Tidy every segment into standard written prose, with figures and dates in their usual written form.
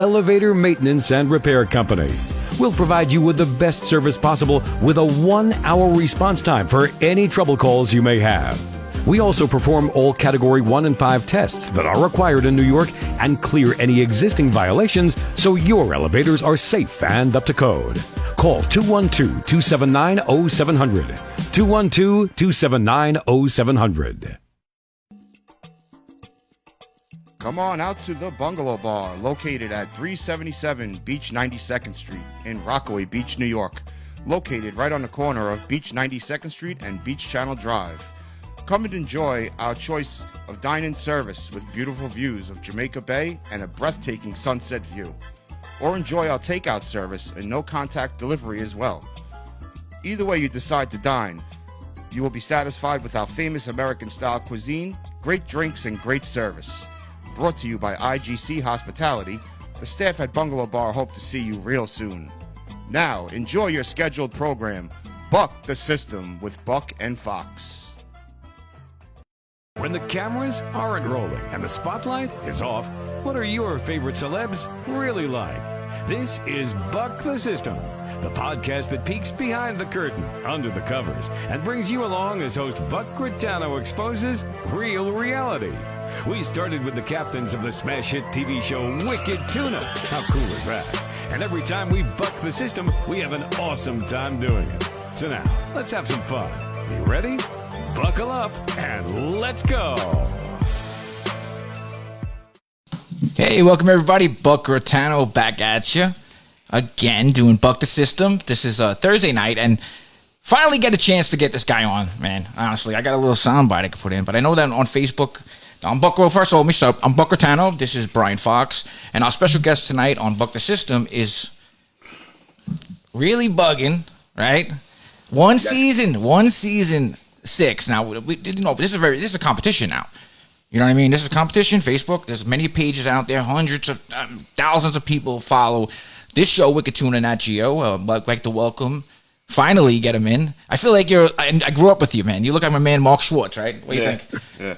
Elevator Maintenance and Repair Company. We'll provide you with the best service possible with a 1-hour response time for any trouble calls you may have. We also perform all Category 1 and 5 tests that are required in New York and clear any existing violations so your elevators are safe and up to code. Call 212-279-0700. 212-279-0700. Come on out to the Bungalow Bar, located at 377 Beach 92nd Street in Rockaway Beach, New York. Located right on the corner of Beach 92nd Street and Beach Channel Drive. Come and enjoy our choice of dine-in service with beautiful views of Jamaica Bay and a breathtaking sunset view. Or enjoy our takeout service and no-contact delivery as well. Either way you decide to dine, you will be satisfied with our famous American-style cuisine, great drinks, and great service. Brought to you by IGC Hospitality, the staff at Bungalow Bar hope to see you real soon. Now, enjoy your scheduled program, Buck the System with Buck and Fox. When the cameras aren't rolling and the spotlight is off, what are your favorite celebs really like? This is Buck the System, the podcast that peeks behind the curtain, under the covers, and brings you along as host Buck Gritano exposes real reality. We started with the captains of the smash hit TV show Wicked Tuna. How cool is that? And every time we buck the system, we have an awesome time doing it. So now, let's have some fun. You ready? Buckle up and let's go. Hey, welcome everybody. Buck Gritano back at you again, doing Buck the System. This is Thursday night, and finally get a chance to get this guy on, man. Honestly, I got a little soundbite I could put in, but I know that on Facebook, I'm Buck. Well, first of all, let me start. I'm Buck Gritano. This is Brian Fox, and our special guest tonight on Buck the System is really bugging, right? One season 6. Now, this is a competition now. You know what I mean? This is a competition. Facebook, there's many pages out there. Hundreds of thousands of people follow this show, Wicked Tuna Outer Banks. I'd like to welcome, finally get him in. I feel like I grew up with you, man. You look like my man Mark Schwartz, right? What do you think? Yeah.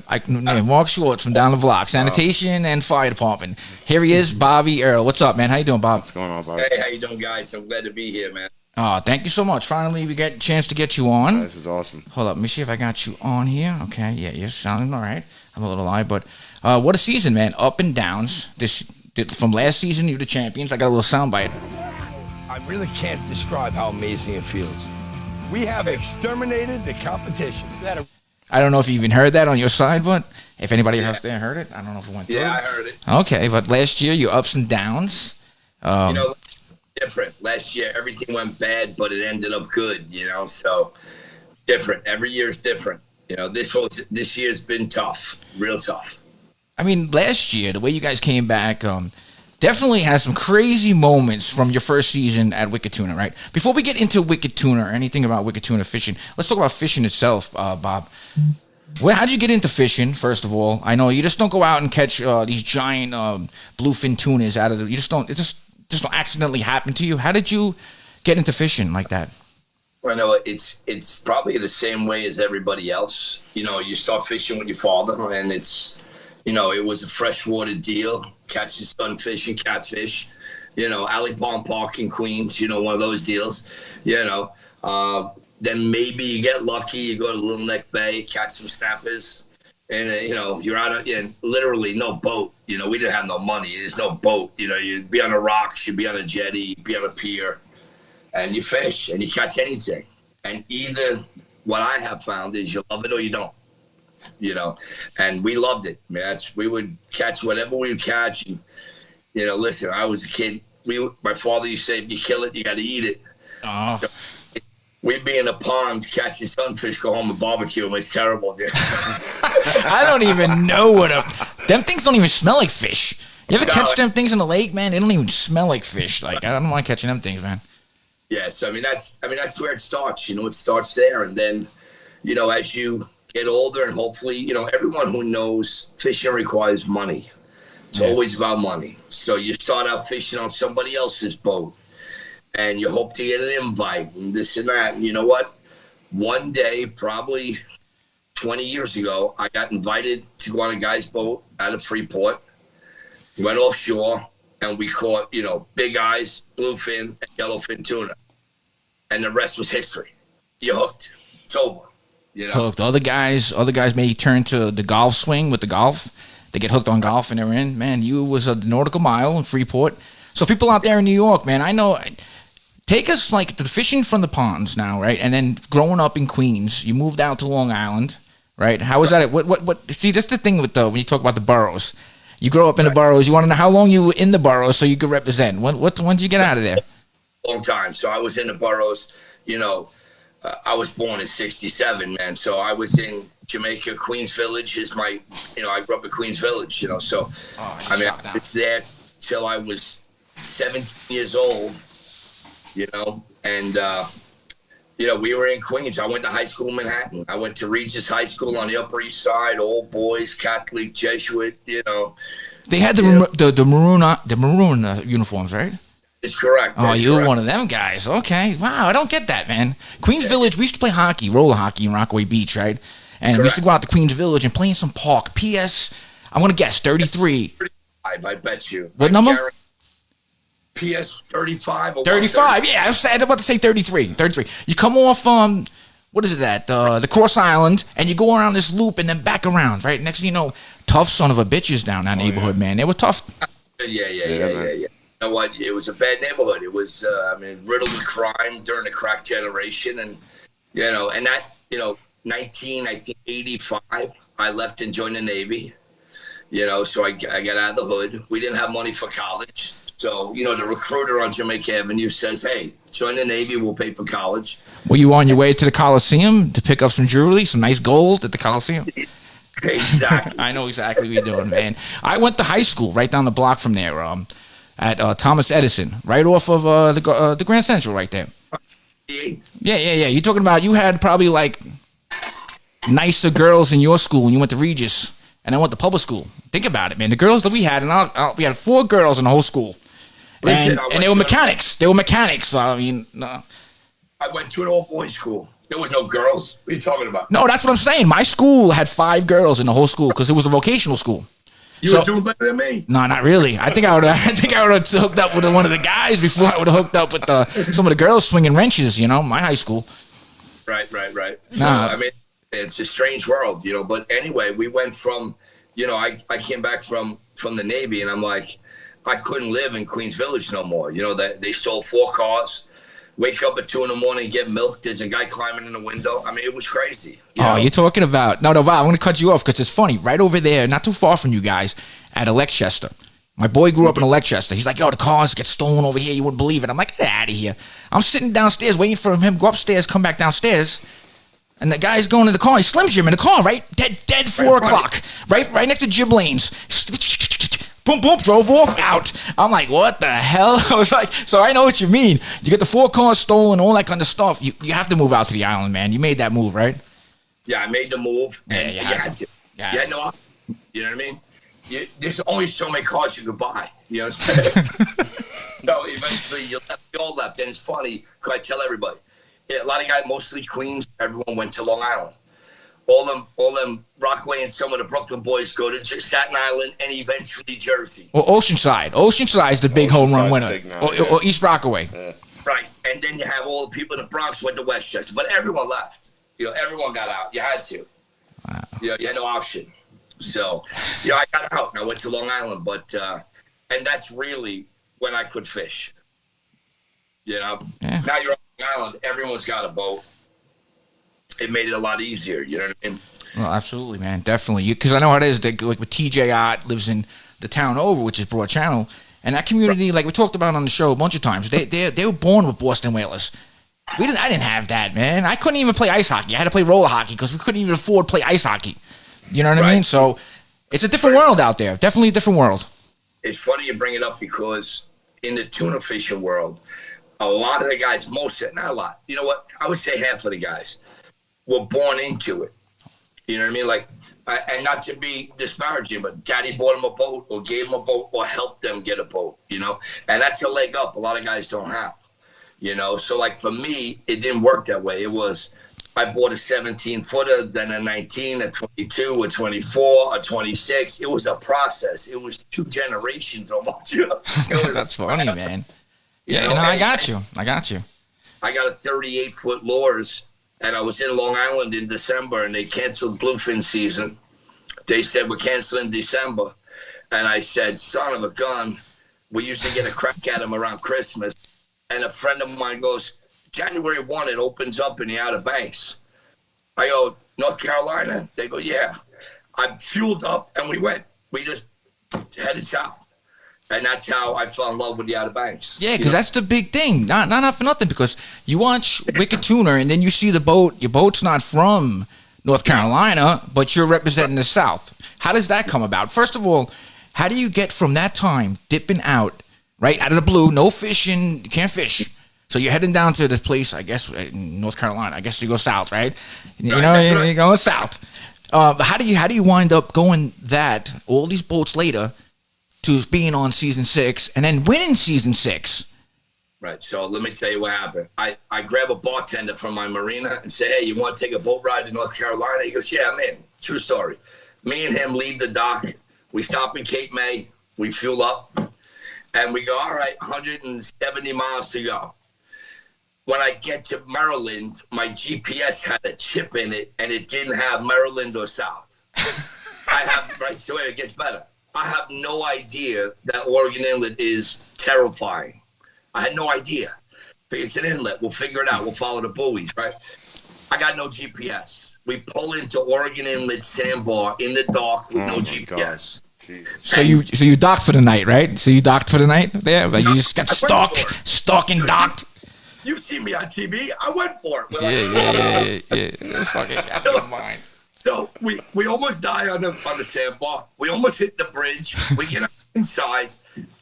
Mark Schwartz from down the block, sanitation and fire department. Here he is, Bobby Earl. What's up, man? How you doing, Bob? What's going on, Bobby? Hey, how you doing, guys? I'm glad to be here, man. Oh, thank you so much. Finally, we get a chance to get you on. This is awesome. Hold up. Let me see if I got you on here. Okay. Yeah, you're sounding all right. I'm a little live, but what a season, man. Up and downs. From last season, you're the champions. I got a little soundbite. I really can't describe how amazing it feels. We have exterminated the competition. I don't know if you even heard that on your side, but if anybody else there heard it, I don't know if it went through. Yeah, I heard it. Okay, but last year, your ups and downs. Different. Last year, everything went bad, but it ended up good, so it's different. Every year is different. This year's been tough, real tough. I mean, last year, the way you guys came back, definitely has some crazy moments from your first season at Wicked Tuna, right? Before we get into Wicked Tuna or anything about Wicked Tuna fishing, let's talk about fishing itself, Bob. How'd you get into fishing, first of all? I know you just don't go out and catch these giant bluefin tunas out of the... It just don't accidentally happen to you. How did you get into fishing like that? Well, no, it's probably the same way as everybody else. You start fishing with your father, and it was a freshwater deal. Catch the sunfish and catfish. Alley Pond Park in Queens, one of those deals. Then maybe you get lucky, you go to Little Neck Bay, catch some snappers. And, you're out and literally no boat. We didn't have no money. There's no boat. You'd be on the rocks, you'd be on a jetty, be on a pier, and you fish and you catch anything. And either what I have found is you love it or you don't, and we loved it. We would catch whatever we would catch. And, listen, I was a kid. My father used to say, if you kill it, you got to eat it. Oh. So, we'd be in a pond catching sunfish, go home and barbecue them. It's terrible, dude. I don't even know them things don't even smell like fish. You ever catch them things in the lake, man? They don't even smell like fish. Like, I don't mind catching them things, man. Yes, that's where it starts. It starts there, and then, as you get older, and hopefully, everyone who knows fishing requires money. It's always about money. So you start out fishing on somebody else's boat, and you hope to get an invite and this and that. And you know what? One day, probably 20 years ago, I got invited to go on a guy's boat out of Freeport. Went offshore, and we caught, big eyes, bluefin, and yellowfin tuna. And the rest was history. You're hooked. It's over. Hooked. Other guys may turn to the golf swing with the golf. They get hooked on golf and they're in. Man, you was a nautical mile in Freeport. So people out there in New York, man, I know. Take us like the fishing from the ponds now, right? And then growing up in Queens, you moved out to Long Island, right? How was that? What? See, that's the thing with when you talk about the boroughs. You grow up in the boroughs. You want to know how long you were in the boroughs so you could represent. When did you get out of there? Long time. So I was in the boroughs. I was born in '67, man. So I was in Jamaica. Queens Village is my. I grew up in Queens Village. So I was there till I was 17 years old. And we were in Queens. I went to high school in Manhattan. I went to Regis High School on the Upper East Side, all boys, Catholic, Jesuit. They had the maroon uniforms, right? It's correct. Oh, you were one of them guys. Okay. Wow, I don't get that, man. Queens Village, we used to play hockey, roller hockey in Rockaway Beach, right? And we used to go out to Queens Village and play in some park. PS, I'm going to guess, 33. 35, I bet you. What number? PS 35. 35, yeah. I was about to say 33. 33. You come off, what is it that? The Cross Island, and you go around this loop and then back around, right? Next thing you know, tough son of a bitches down that neighborhood, man. They were tough. Yeah. You know what? It was a bad neighborhood. It was, riddled with crime during the crack generation. And, and that, 1985, I left and joined the Navy, so I got out of the hood. We didn't have money for college. So, the recruiter on Jamaica Avenue says, hey, join the Navy, we'll pay for college. Were you on your way to the Coliseum to pick up some jewelry, some nice gold at the Coliseum? Exactly. I know exactly what you're doing, man. I went to high school right down the block from there, at Thomas Edison, right off of the Grand Central right there. Yeah. You're talking about you had probably like nicer girls in your school when you went to Regis, and I went to public school. Think about it, man. The girls that we had, we had 4 girls in the whole school. And they were mechanics. They were mechanics. I went to an all-boys school. There was no girls. What are you talking about? No, that's what I'm saying. My school had 5 girls in the whole school because it was a vocational school. You were doing better than me. No, not really. I think I would have hooked up with one of the guys before I would have hooked up with some of the girls swinging wrenches. My high school. Right. So it's a strange world, But anyway, we went from, I came back from the Navy, and I'm like, I couldn't live in Queens Village no more. They stole 4 cars. Wake up at 2 a.m, get milk. There's a guy climbing in the window. It was crazy. You're talking about no, Val. I'm going to cut you off because it's funny. Right over there, not too far from you guys, at Electchester. My boy grew up in Electchester. He's like, yo, the cars get stolen over here. You wouldn't believe it. I'm like, get out of here. I'm sitting downstairs waiting for him to go upstairs, come back downstairs. And the guy's going in the car. He Slim Jim in the car, right? Dead 4 o'clock. Right next to Jim Lane's. Boom, drove off, out. I'm like, what the hell? I was like, so I know what you mean. You get the 4 cars stolen, all that kind of stuff. You have to move out to the island, man. You made that move, right? Yeah, I made the move. Yeah, you had to. You know what I mean? There's only so many cars you could buy. You know what I'm saying? So eventually you all left. And it's funny, because I tell everybody, a lot of guys, mostly Queens, everyone went to Long Island. All them Rockaway and some of the Brooklyn boys go to Staten Island and eventually Jersey. Or Oceanside. Oceanside's the big home run winner. Or East Rockaway. Right. And then you have all the people in the Bronx went to Westchester. But everyone left. Everyone got out. You had to. Wow. You had no option. So, I got out and I went to Long Island. But, and that's really when I could fish. Yeah. Now you're on Long Island. Everyone's got a boat. It made it a lot easier, you know what I mean? Well, absolutely, man, definitely. Because I know how it is. Like with TJ Ott lives in the town over, which is Broad Channel, and that community, like we talked about on the show a bunch of times, they were born with Boston Whalers. I didn't have that, man. I couldn't even play ice hockey. I had to play roller hockey because we couldn't even afford to play ice hockey. You know what I mean? So it's a different world out there. Definitely a different world. It's funny you bring it up because in the tuna fishing world, a lot of the guys, not a lot. You know what? I would say half of the guys were born into it. You know what I mean? Like, and not to be disparaging, but daddy bought them a boat or gave them a boat or helped them get a boat, and that's a leg up a lot of guys don't have, so like for me, it didn't work that way. It was, I bought a 17-footer, then a 19, a 22, a 24, a 26. It was a process. It was 2 generations almost. That's funny, man. Yeah, I got you. I got a 38-foot lures, and I was in Long Island in December, and they canceled bluefin season. They said, we're canceling December. And I said, son of a gun, we usually get a crack at them around Christmas. And a friend of mine goes, January 1, it opens up in the Outer Banks. I go, North Carolina? They go, yeah. I fueled up, and we went. We just headed south. And that's how I fell in love with the Outer Banks. Yeah, because that's the big thing. Not for nothing, because you watch Wicked Tuna, and then you see the boat. Your boat's not from North Carolina, but you're representing the South. How does that come about? First of all, how do you get from that time, dipping out, right, out of the blue, no fishing, you can't fish. So you're heading down to this place, I guess, in North Carolina. I guess you go south, right? You're going south. How do you wind up going all these boats later, to being on season 6 and then winning season 6? Right. So let me tell you what happened. I grab a bartender from my marina and say, hey, you want to take a boat ride to North Carolina? He goes, yeah, I'm in. True story. Me and him leave the dock. We stop in Cape May. We fuel up. And we go, all right, 170 miles to go. When I get to Maryland, my GPS had a chip in it, and it didn't have Maryland or South. So it gets better. I have no idea that Oregon Inlet is terrifying. I had no idea. It's an inlet. We'll figure it out. We'll follow the buoys, right? I got no GPS. We pull into Oregon Inlet sandbar in the dark with no GPS. So you docked for the night, right? So you docked for the night there? Like you just got stuck and docked? You see me on TV. I went for it. Yeah. It's fucking out of mind. So we almost die on the sandbar. We almost hit the bridge. We get inside,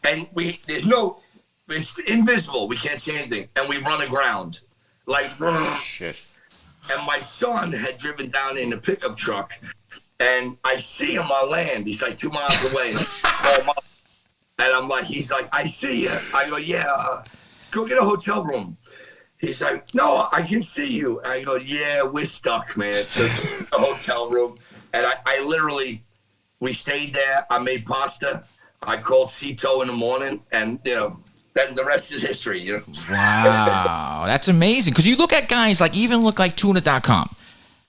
and it's invisible. We can't see anything, and we run aground, like shit. And my son had driven down in a pickup truck, and I see him on land. He's like 2 miles away, and I call him up, and I'm like, he's like, I see you. I go, yeah, go get a hotel room. He's like, no, I can see you. And I go, yeah, we're stuck, man. So it's a hotel room. And I literally, we stayed there. I made pasta. I called Cito in the morning. And, then the rest is history, Wow, that's amazing. Because you look at guys like tuna.com.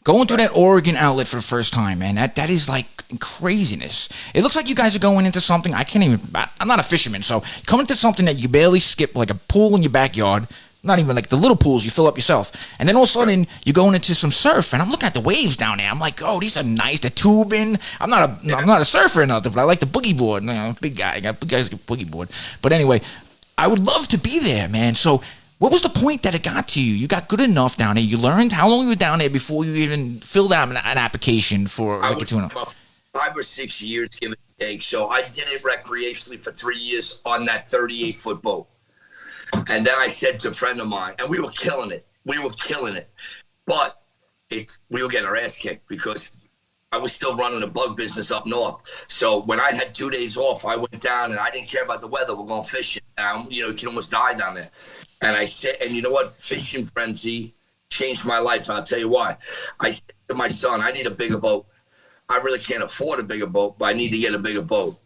Going through that Oregon outlet for the first time, man, that is like craziness. It looks like you guys are going into something, I'm not a fisherman, so coming into something that you barely skip, like a pool in your backyard. Not even like the little pools you fill up yourself. And then all of a sudden, you're going into some surf, and I'm looking at the waves down there. I'm like, oh, these are nice. The tubing. I'm not a surfer or nothing, but I like the boogie board. Big guy. I got big guys get boogie board. But anyway, I would love to be there, man. So what was the point that it got to you? You got good enough down there. You learned. How long you were down there before you even filled out an application for Wicked Tuna? About 5 or 6 years, give or take. So I did it recreationally for 3 years on that 38-foot boat. And then I said to a friend of mine, and we were killing it. But we were getting our ass kicked because I was still running a bug business up north. So when I had 2 days off, I went down, and I didn't care about the weather. We're going fishing. You can almost die down there. And I said, and you know what? Fishing frenzy changed my life, and I'll tell you why. I said to my son, I need a bigger boat. I really can't afford a bigger boat, but I need to get a bigger boat.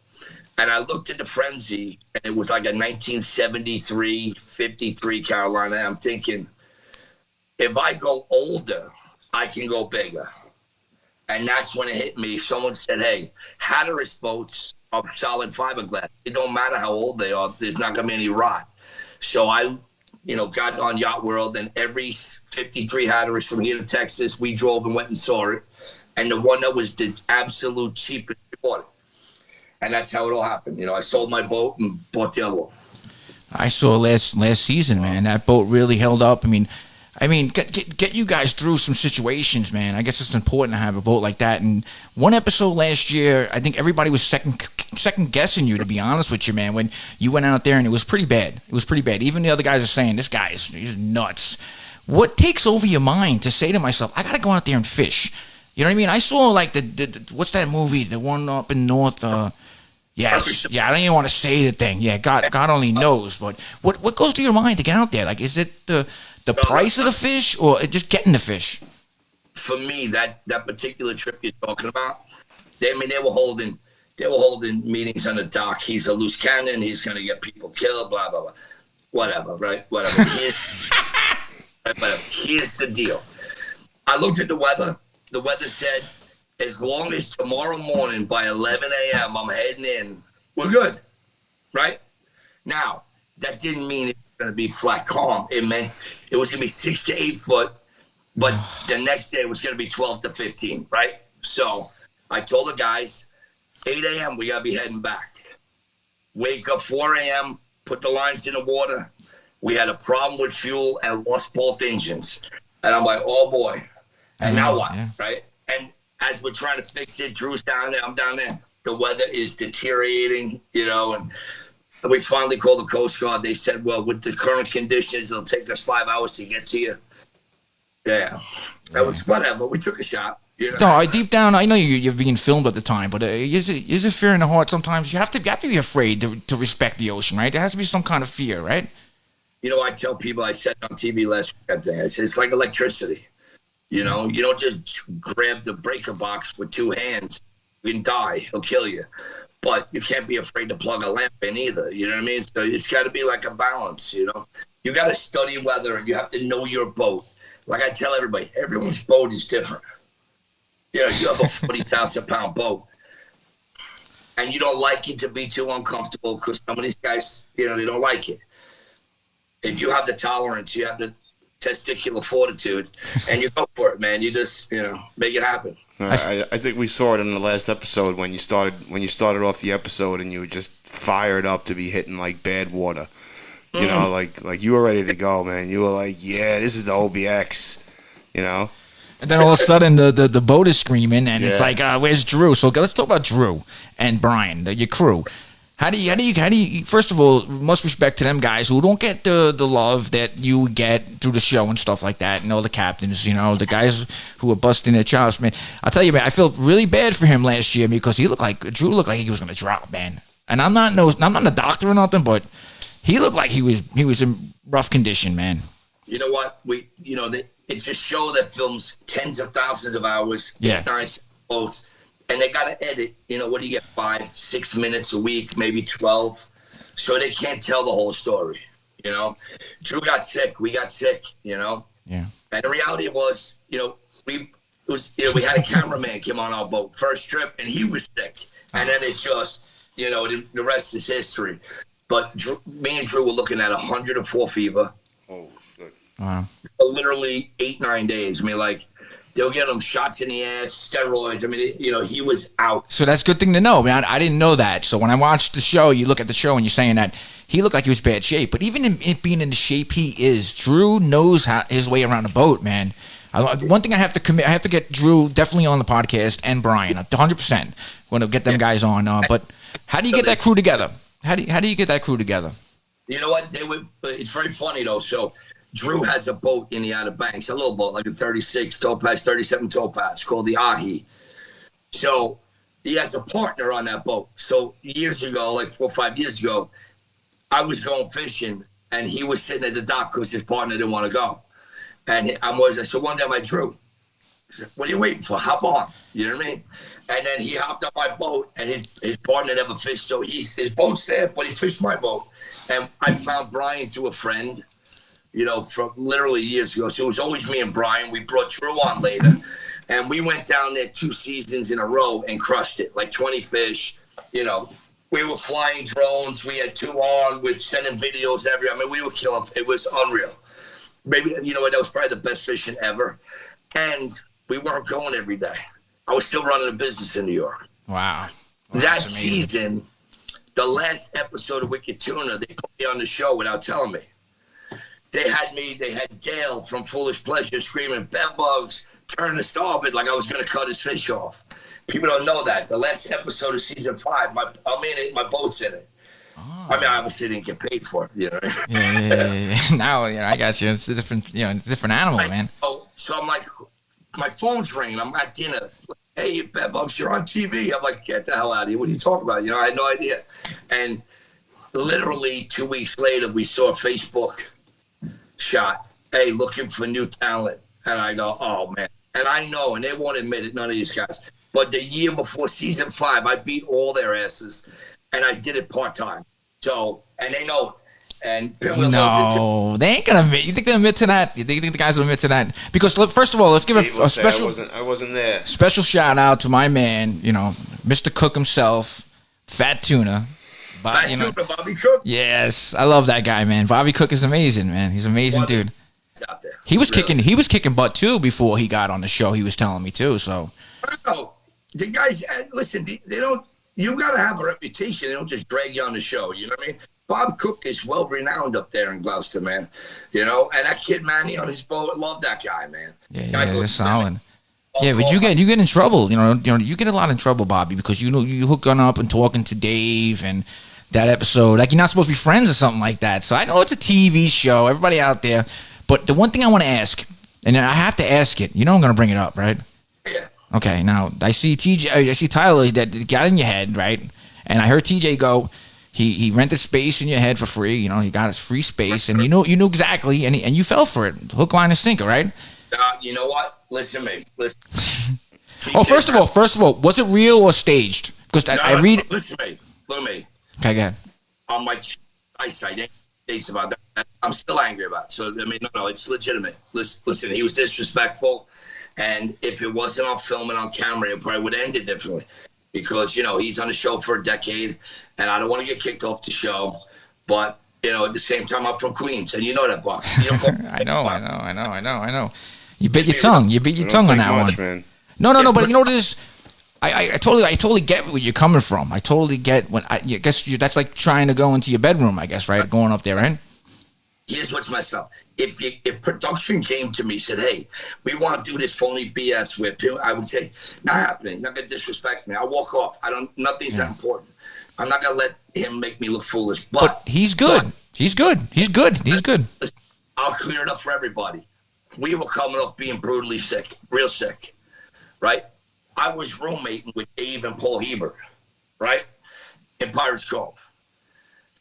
And I looked at the frenzy, and it was like a 1973, 53 Carolina. I'm thinking, if I go older, I can go bigger. And that's when it hit me. Someone said, hey, Hatteras boats are solid fiberglass. It don't matter how old they are. There's not going to be any rot. So I, got on Yacht World, and every 53 Hatteras from here to Texas, we drove and went and saw it. And the one that was the absolute cheapest, we bought it. And that's how it all happened. I sold my boat and bought the other one. I saw last season, man. That boat really held up. I mean, get you guys through some situations, man. I guess it's important to have a boat like that. And one episode last year, I think everybody was second guessing you, to be honest with you, man, when you went out there, and it was pretty bad. Even the other guys are saying, this guy he's nuts. What takes over your mind to say to myself, I got to go out there and fish? You know what I mean? I saw like the what's that movie? The one up in North. Yes. Yeah, I don't even want to say the thing. Yeah, God only knows. But what goes through your mind to get out there? Like, is it the price of the fish, or just getting the fish? for me, that particular trip you're talking about, they were holding meetings on the dock. He's a loose cannon. He's going to get people killed, blah, blah, blah. Whatever, right? Whatever. Here's the deal. I looked at the weather. The weather said, as long as tomorrow morning by 11 a.m. I'm heading in, we're good, right? Now, that didn't mean it was going to be flat calm. It meant it was going to be 6 to 8 foot, but the next day it was going to be 12 to 15, right? So I told the guys, 8 a.m. we got to be heading back. Wake up 4 a.m., put the lines in the water. We had a problem with fuel and lost both engines. And I'm like, oh boy. And now what, right? And as we're trying to fix it, Drew's down there, I'm down there. The weather is deteriorating, and we finally called the Coast Guard. They said, well, with the current conditions, it'll take us 5 hours to get to you. Yeah, that was whatever. We took a shot. No, deep down, I know you're being filmed at the time, but is it fear in the heart sometimes? You have to be afraid to respect the ocean, right? There has to be some kind of fear, right? I tell people, I said on TV last week, I said, it's like electricity. You don't just grab the breaker box with 2 hands. You can die. It'll kill you. But you can't be afraid to plug a lamp in either. You know what I mean? So it's got to be like a balance, You got to study weather, and you have to know your boat. Like I tell everybody, everyone's boat is different. You have a 40,000-pound boat, and you don't like it to be too uncomfortable because some of these guys, they don't like it. If you have the tolerance, you have the testicular fortitude, and you go for it, man. You just, make it happen. I think we saw it in the last episode when you started off the episode and you were just fired up to be hitting like bad water. Like you were ready to go, man. You were like, yeah, this is the OBX, And then all of a sudden the boat is screaming, and it's like, where's Drew? So let's talk about Drew and Brian, your crew. How do you? First of all, most respect to them guys who don't get the love that you get through the show and stuff like that. The captains, the guys who are busting their chops, man. I'll tell you, man, I feel really bad for him last year because Drew looked like he was gonna drop, man. And I'm not a doctor or nothing, but he looked like he was in rough condition, man. You know what? It's a show that films tens of thousands of hours. Yeah. 9 boats. And they got to edit, what do you get, 5-6 minutes a week, maybe 12. So they can't tell the whole story, Drew got sick. We got sick, Yeah. And the reality was, we had a cameraman came on our boat first trip, and he was sick. And then it just, the rest is history. But me and Drew were looking at 104 fever. Oh, shit. Wow. For literally 8-9 days. I mean, they'll get him shots in the ass, steroids. I mean, he was out. So that's a good thing to know, man. I didn't know that. So when I watched the show, you look at the show and you're saying that he looked like he was bad shape. But even in it being in the shape he is, Drew knows his way around a boat, man. One thing I have to commit, I have to get Drew definitely on the podcast and Brian, 100%. Want to get them guys on. But how do you get that crew together? How do you get that crew together? You know what? It's very funny though. So Drew has a boat in the Outer Banks, a little boat, like a 36 towpath, 37 towpath, called the Ahi. So he has a partner on that boat. So years ago, like 4 or 5 years ago, I was going fishing, and he was sitting at the dock because his partner didn't want to go. And so one day I'm like, Drew, what are you waiting for? Hop on. You know what I mean? And then he hopped on my boat, and his partner never fished, so his boat's there, but he fished my boat. And I found Brian through a friend, from literally years ago. So it was always me and Brian. We brought Drew on later, and we went down there 2 seasons in a row and crushed it, like 20 fish. We were flying drones. We had 2 on. We're sending videos everywhere. I mean, we were killing. It was unreal. Maybe, that was probably the best fishing ever. And we weren't going every day. I was still running a business in New York. Wow. That season, the last episode of Wicked Tuna, they put me on the show without telling me. They had Dale from Foolish Pleasure screaming, "Bed bugs, turn to starboard," like I was going to cut his fish off. People don't know that. The last episode of season 5, my boat's in it. Oh. I mean, I obviously didn't get paid for it, Yeah. Now, I got you. It's a different, different animal, man. So I'm like, my phone's ringing. I'm at dinner. Hey, Bed bugs, you're on TV. I'm like, get the hell out of here. What are you talking about? I had no idea. And literally 2 weeks later, we saw Facebook shot, hey, looking for new talent. And I go, oh man, And I know, and they won't admit it, none of these guys. But the year before season 5, I beat all their asses, and I did it part-time. So, and they know it. And Pinwheel knows it too. They ain't gonna admit. You think they'll admit to that? You think the guys will admit to that? Because first of all, let's give a special. I wasn't there. Special shout out to my man, Mr. Cook himself, Fat Tuna. Tuna, Bobby Cook. Yes, I love that guy, man. Bobby Cook is amazing, man. He's an amazing dude. Out there. He was kicking butt too before he got on the show. He was telling me too. So. No, the guys, listen. They don't. You got to have a reputation. They don't just drag you on the show. You know what I mean? Bob Cook is well renowned up there in Gloucester, man. And that kid Manny on his boat, love that guy, man. Yeah, that's solid. Yeah, but you get in trouble. You get a lot in trouble, Bobby, because you hooking up and talking to Dave and that episode. Like, you're not supposed to be friends or something like that. So I know it's a TV show, everybody out there. But the one thing I want to ask, and I have to ask it, I'm going to bring it up, right? Yeah. Okay, now I see Tyler that got in your head, right? And I heard TJ go, he rented space in your head for free. He got his free space, and you knew exactly, and you fell for it, hook, line, and sinker, right? You know what? Listen to me. Listen. First of all, was it real or staged? Because I read. Listen to me. Look at me. Okay, go ahead. On my eyesight, dates about that. I'm still angry about it. So no, it's legitimate. Listen, he was disrespectful, and if it wasn't on film and on camera, it probably would have ended differently. Because he's on the show for a decade, and I don't want to get kicked off the show. But at the same time, I'm from Queens, and you know that, Buck. I know. You bit your tongue. You bit your tongue on that one. Man. No. But you know what it is? I totally get where you're coming from. I totally get I guess that's like trying to go into your bedroom, I guess, right? Going up there, right? Here's what's messed up. If production came to me and said, hey, we want to do this phony BS with him, I would say, not happening. Not going to disrespect me. I'll walk off. Nothing's that important. I'm not going to let him make me look foolish. But he's good. He's good. I'll clear it up for everybody. We were coming up being brutally sick, real sick, right? I was roommating with Dave and Paul Hebert, right, in Pirates Cove.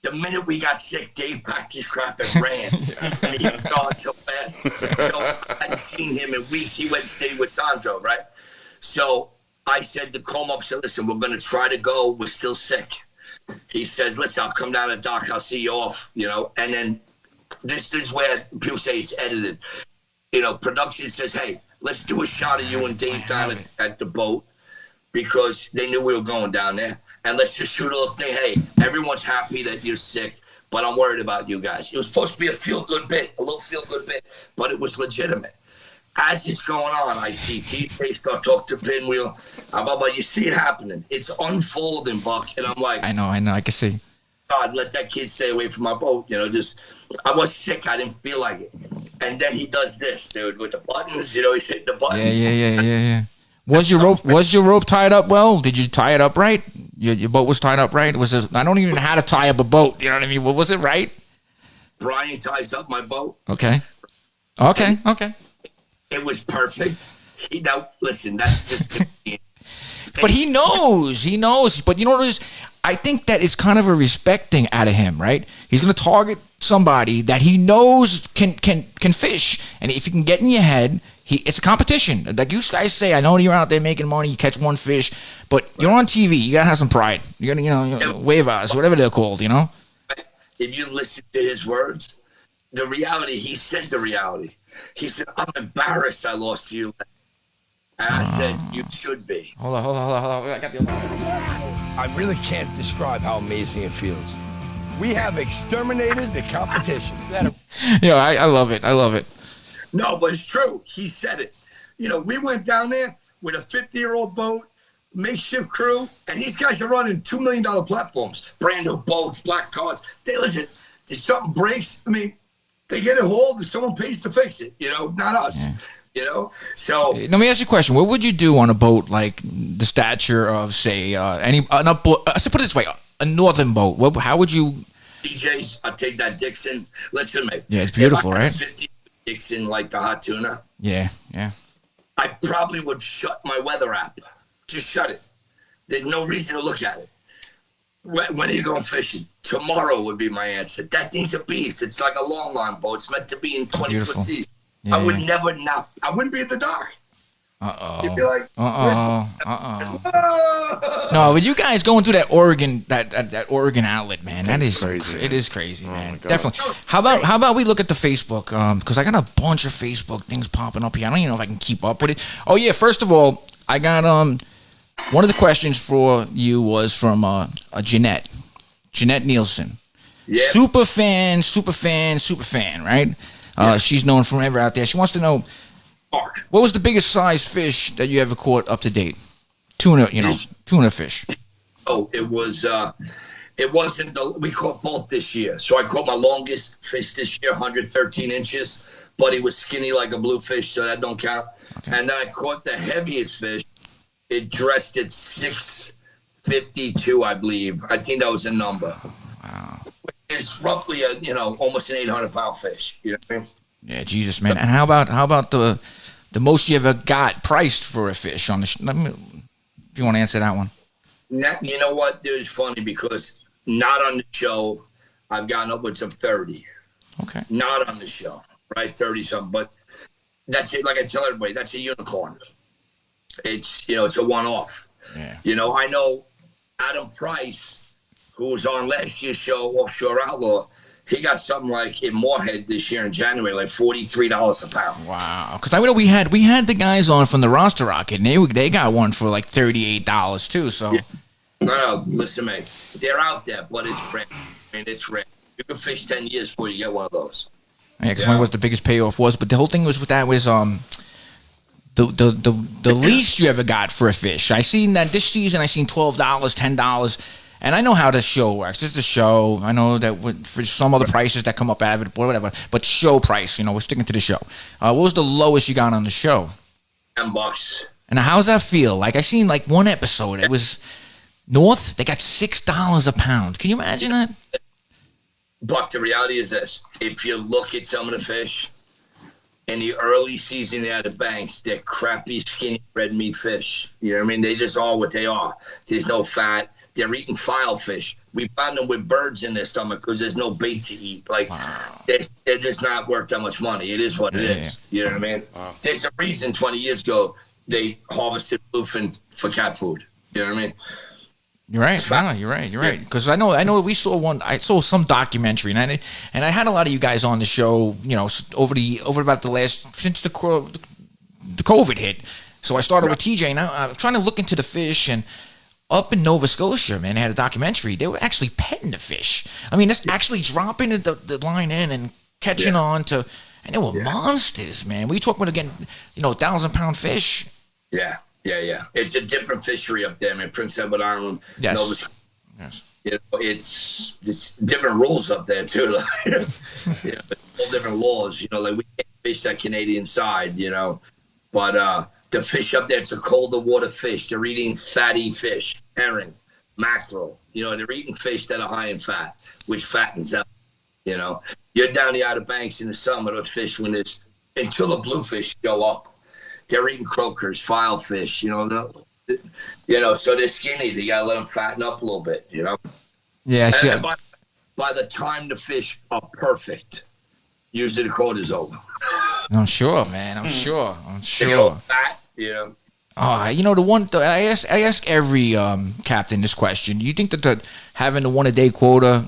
The minute we got sick, Dave packed his crap and ran. And he was gone so fast. So I hadn't seen him in weeks. He went and stayed with Sandro, right? So I said to call him up, said, listen, we're going to try to go. We're still sick. He said, listen, I'll come down to Doc. I'll see you off, And then this is where people say it's edited. Production says, hey, let's do a shot of you and Dave down at the boat because they knew we were going down there. And let's just shoot a little thing. Hey, everyone's happy that you're sick, but I'm worried about you guys. It was supposed to be a feel-good bit, a little feel-good bit, but it was legitimate. As it's going on, I see TJ start talking to Pinwheel. You see it happening. It's unfolding, Buck. And I'm like, I know. I can see. God, let that kid stay away from my boat. I was sick. I didn't feel like it. And then he does this, dude, with the buttons. He's hitting the buttons. Yeah. Was your rope tied up well? Did you tie it up right? Your boat was tied up right? I don't even know how to tie up a boat. You know what I mean? Was it right? Brian ties up my boat. Okay. It was perfect. Listen, that's just. But he knows. But you know what it is? I think that it's kind of a respect thing out of him, right? He's going to target somebody that he knows can fish, and if you can get in your head, it's a competition. Like you guys say, I know you're out there making money, you catch one fish, but you're on TV. You gotta have some pride. You gotta, wave us, whatever they're called, If you listen to his words, the reality, he said the reality. He said, I'm embarrassed I lost to you. And I said, you should be. Hold on. I got the other one. I really can't describe how amazing it feels. We have exterminated the competition. Yeah, I love it. No, but it's true. He said it. We went down there with a 50-year-old boat, makeshift crew, and these guys are running $2 million platforms, brand new boats, black cards. Listen, if something breaks, they get it hauled and someone pays to fix it, not us. Yeah. So let me ask you a question. What would you do on a boat like the stature of, say, let's put it this way, a northern boat? How would you? DJs, I'll take that Dixon. Listen to me. Yeah, it's beautiful, right? 50 Dixon like the hot tuna. Yeah. I probably would shut my weather app. Just shut it. There's no reason to look at it. When are you going fishing? Tomorrow would be my answer. That thing's a beast. It's like a long line boat. It's meant to be in 20-foot seas. Yeah, I would never nap. I wouldn't be at the dock. You'd be like, No, but you guys going through that Oregon Oregon outlet, man. That is crazy. It is crazy, man. God. Definitely. How about we look at the Facebook? Because I got a bunch of Facebook things popping up here. I don't even know if I can keep up with it. Oh yeah, first of all, I got one of the questions for you was from Jeanette Nielsen. Yeah. Super fan, right? Yeah. She's known forever out there. She wants to know, Mark. what was the biggest size fish that you ever caught up to date? Tuna fish. Oh, it was. It wasn't. We caught both this year. So I caught my longest fish this year, 113 inches, but he was skinny like a bluefish, so that don't count. Okay. And then I caught the heaviest fish. It dressed at 652, I believe. I think that was the number. Wow. It's roughly almost an 800-pound fish. You know what I mean? Yeah, Jesus, man. And how about the most you ever got priced for a fish on the? If you want to answer that one. You know what? It was funny because not on the show, I've gotten upwards of 30. Okay. Not on the show, right? 30 something, but that's it. Like I tell everybody, that's a unicorn. It's it's a one-off. Yeah. I know Adam Price, who was on last year's show, Offshore Outlaw. He got something like in Moorhead this year in January, like $43 a pound. Wow! Because I know we had the guys on from the Roster Rocket, and they got one for like $38 too. So. Yeah. No, listen, mate. They're out there, but it's rare. I mean, it's rare. You can fish 10 years before you get one of those. Yeah, because what the biggest payoff was, but the whole thing was with that was the least you ever got for a fish. I seen that this season. I seen $12, $10. And I know how the show works. It's a show. I know that for some other prices that come up out of it, whatever. But show price, we're sticking to the show. What was the lowest you got on the show? $10. And how's that feel? Like I seen like one episode. It was North. They got $6 a pound. Can you imagine that? Buck, the reality is this: if you look at some of the fish in the early season, the Outer Banks, they're crappy, skinny red meat fish. You know what I mean? They just are what they are. There's no fat. They're eating file fish. We found them with birds in their stomach because there's no bait to eat. Like, they're just not worth that much money. It is what it is. You know what I mean? Wow. There's a reason 20 years ago they harvested bluefin for cat food. You know what I mean? You're right. No, you're right. Because I know we saw one. I saw some documentary, and I had a lot of you guys on the show. Over about the last since the COVID hit. So I started with TJ, and I'm trying to look into the fish and. Up in Nova Scotia, man, they had a documentary. They were actually petting the fish. I mean, that's actually dropping the line in and catching on to, and they were monsters, man. We talking about, again, 1,000-pound fish. Yeah. It's a different fishery up there, man. Prince Edward Island, Nova Scotia. Yes. It's different rules up there too. But all different laws. Like we can't fish that Canadian side, but. The fish up there, it's a colder water fish. They're eating fatty fish, herring, mackerel. They're eating fish that are high in fat, which fattens them. You're down the Outer Banks in the summer, the fish until the bluefish show up, they're eating croakers, file fish. So they're skinny. They gotta let them fatten up a little bit. Yeah. And by the time the fish are perfect, usually the quota's over. I'm sure, man. I'm sure. Fat. Yeah. The one I ask every captain this question. Do you think that having the one-a-day quota,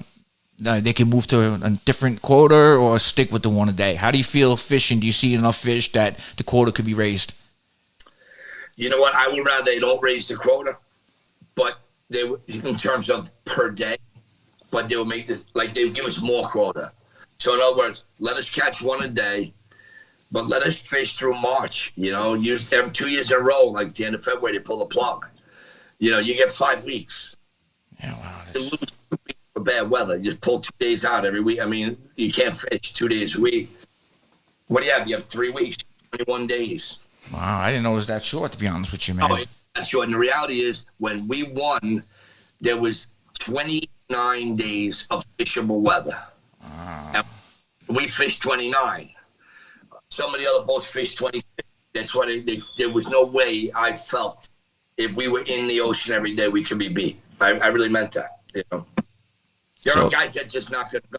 they can move to a different quota or stick with the one-a-day? How do you feel fishing? Do you see enough fish that the quota could be raised? You know what? I would rather they don't raise the quota, but they in terms of per day, but they would make this like they would give us more quota. So in other words, let us catch one a day. But let us fish through March, use every 2 years in a row, like the end of February, they pull the plug. You get 5 weeks. Yeah, wow. You lose 2 weeks for bad weather. You just pull 2 days out every week. I mean, you can't fish 2 days a week. What do you have? You have 3 weeks, 21 days. Wow, I didn't know it was that short, to be honest with you, man. Oh, it's that short. And the reality is, when we won, there was 29 days of fishable weather. Wow. And we fished 29. Some of the other boats fished 26. That's why there was no way I felt if we were in the ocean every day we could be beat. I really meant that. There are guys that just not going to go.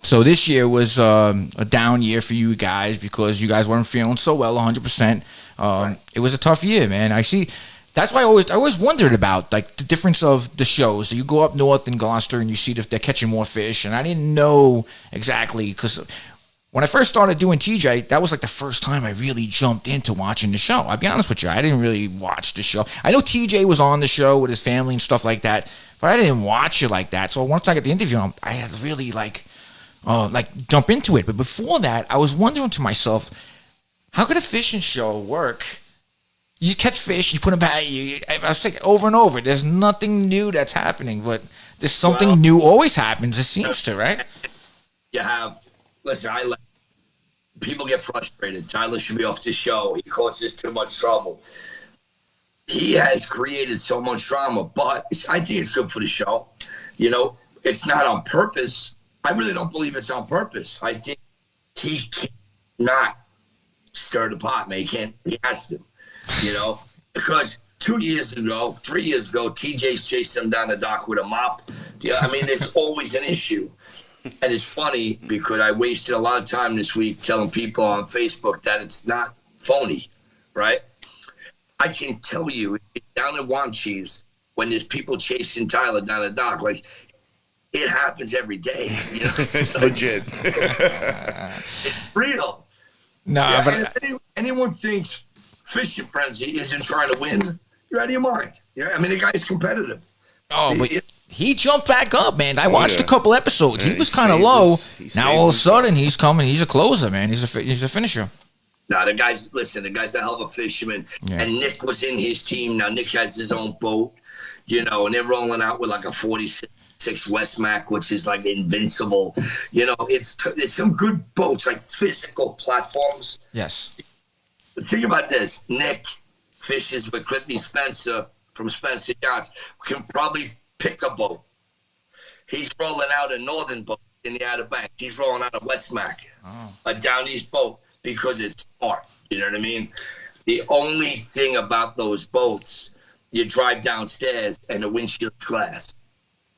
So this year was a down year for you guys because you guys weren't feeling so well 100%. It was a tough year, man. I see. That's why I always wondered about like the difference of the shows. So you go up north in Gloucester and you see if they're catching more fish, and I didn't know exactly because when I first started doing TJ, that was like the first time I really jumped into watching the show. I'll be honest with you, I didn't really watch the show. I know TJ was on the show with his family and stuff like that, but I didn't watch it like that. So once I got the interview, I had to really like jump into it. But before that, I was wondering to myself, how could a fishing show work? You catch fish, you put them back. I was saying over and over, there's nothing new that's happening, but there's something new always happens. It seems to, right? You have, listen, people get frustrated. Tyler should be off the show. He causes too much trouble. He has created so much drama, but I think it's good for the show. You know, it's not on purpose. I really don't believe it's on purpose. I think he cannot stir the pot, man. He has to. You know, because 3 years ago, TJ's chasing him down the dock with a mop. I mean, there's always an issue. And it's funny because I wasted a lot of time this week telling people on Facebook that it's not phony, right? I can tell you, down in Wanchese, when there's people chasing Tyler down the dock, like, it happens every day. You know? It's legit. It's real. No, but if anyone thinks Fishing Frenzy isn't trying to win, you're out of your mind. Yeah, I mean, the guy's competitive. Oh, but he jumped back up, man. I watched a couple episodes. Yeah, he was kind of low. Now all of a sudden he's coming. He's a closer, man. He's a finisher. No, the guy's a hell of a fisherman. Yeah. And Nick was in his team. Now Nick has his own boat, you know, and they're rolling out with like a 46 Westmac, which is like invincible. You know, it's some good boats, like physical platforms. Yes. Think about this. Nick fishes with Clifty Spencer from Spencer Yachts, can probably pick a boat. He's rolling out a northern boat in the Outer Banks. He's rolling out a Westmac, a down east boat, because it's smart. You know what I mean? The only thing about those boats, you drive downstairs and the windshield's glass.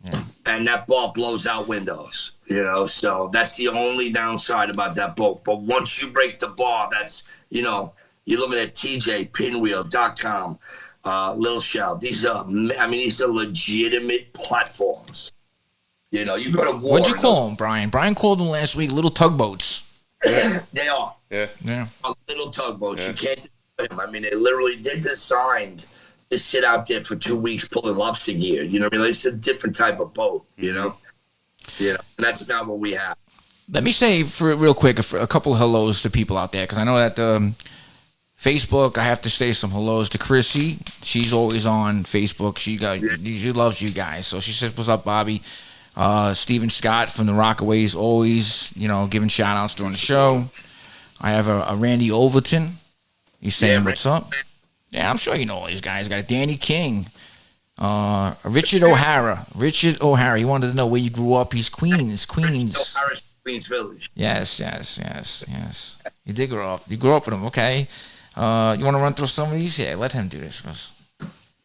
Yeah. And that ball blows out windows, you know? So that's the only downside about that boat. But once you break the bar, that's, you know, you're looking at TJ, Pinwheel.com, Little Shell. These are legitimate platforms. You know, you go to war. What'd you call them, Brian? Brian called them last week little tugboats. They are. Yeah. Little tugboats. Yeah. You can't do them. I mean, they're designed to sit out there for 2 weeks pulling lobster gear. You know what I mean? It's a different type of boat, you know? You know, and that's not what we have. Let me say real quick a couple of hellos to people out there, because I know that Facebook, I have to say some hellos to Chrissy. She's always on Facebook. She loves you guys. So she says, "What's up, Bobby?" Stephen Scott from the Rockaways, always, you know, giving shout outs during the show. I have a Randy Overton. He's saying, "What's up?" Yeah, I'm sure you know all these guys. Got Danny King. Richard O'Hara. He wanted to know where you grew up. He's Queens. O'Hara's Queens Village. Yes. You did grow up. You grew up with him, okay? You want to run through some of these? Yeah, let him do this.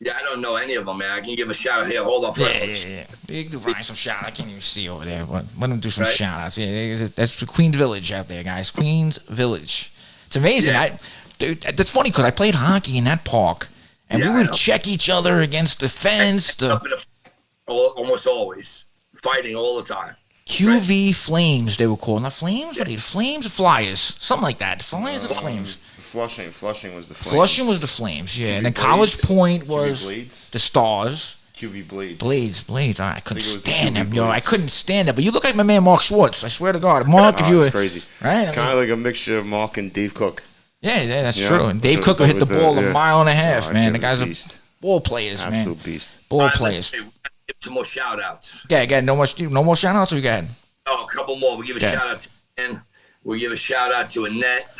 Yeah, I don't know any of them, man. I can give a shout out here. Hold on first. Yeah. You can do Brian some shout out. I can't even see over there, but let him do some shout outs. Yeah, that's Queens Village out there, guys. Queens Village. It's amazing. Yeah. Dude, that's funny because I played hockey in that park, and we would check each other against the fence. Almost always. Fighting all the time. QV Flames, they were called. Not Flames? What are they? Flames or Flyers? Something like that. Flyers or the Flames? Flushing was the Flames. Flushing was the Flames, yeah. And then College Point was the Stars. QV Blades. Blades. I couldn't stand them, yo. I couldn't stand them. But you look like my man Mark Schwartz. I swear to God. Mark, if you were... crazy. Right? Kind of like a mixture of Mark and Dave Cook. Yeah, that's true. And Dave Cook will hit the ball a mile and a half, man. The guy's a ball players, man. Absolute beast. Ball players. Give some more shout outs. Yeah, no more shout outs, or we got? Oh, a couple more. We'll give a shout out to Ken. We'll give a shout out to Annette.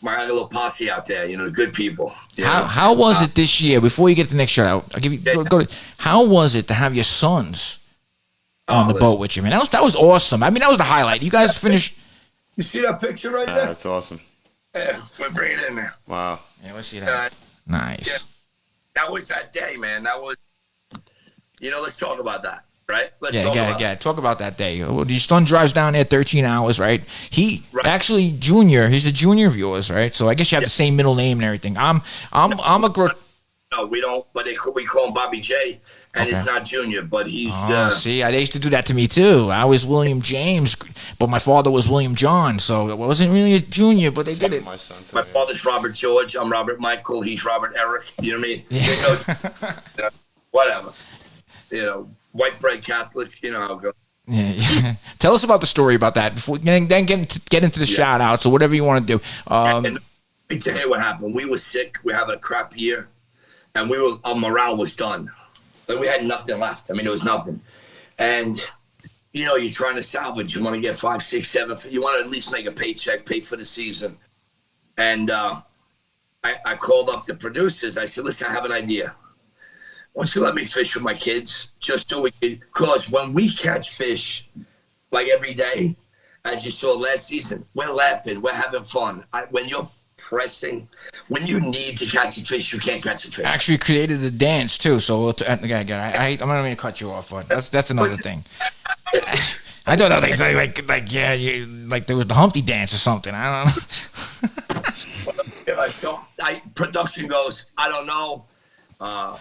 My little posse out there, you know, the good people. How was it this year? Before you get to the next shout out, I'll give you go to, how was it to have your sons on the boat with you, man? That was awesome. I mean, that was the highlight. You guys finished. You see that picture right there? That's awesome. Yeah, we're bringing it in there. Wow. Yeah, let's see that. Nice. Yeah, that was that day, man. That was, you know, let's talk about that. right? Let's talk about it. Talk about that day. Well, your son drives down there 13 hours, right? Right. Actually, Junior. He's a junior of yours, right? So I guess you have the same middle name and everything. I'm a. No, we don't. But we call him Bobby J, and it's not Junior. But he's. See, they used to do that to me too. I was William James, but my father was William John, so it wasn't really a Junior. But they did it. My son. My father's Robert George. I'm Robert Michael. He's Robert Eric. You know what I mean? Yeah. Whatever. White bread Catholic. You know how it goes. Yeah. Tell us about the story about that before then get into the shout outs or whatever you want to do. And let me tell you what happened. We were sick. We were having a crap year. And our morale was done. Like we had nothing left. I mean, there was nothing. And, you're trying to salvage. You want to get 5, 6, 7. You want to at least make a paycheck, pay for the season. And I called up the producers. I said, listen, I have an idea. Why don't you let me fish with my kids? Just so we can, because when we catch fish, like every day, as you saw last season, we're laughing, we're having fun. When you're pressing, when you need to catch a fish, you can't catch a fish. Actually created a dance too, so I'm not going to cut you off, but that's another thing. I don't know, like there was the Humpty dance or something. I don't know. So production goes, I don't know. I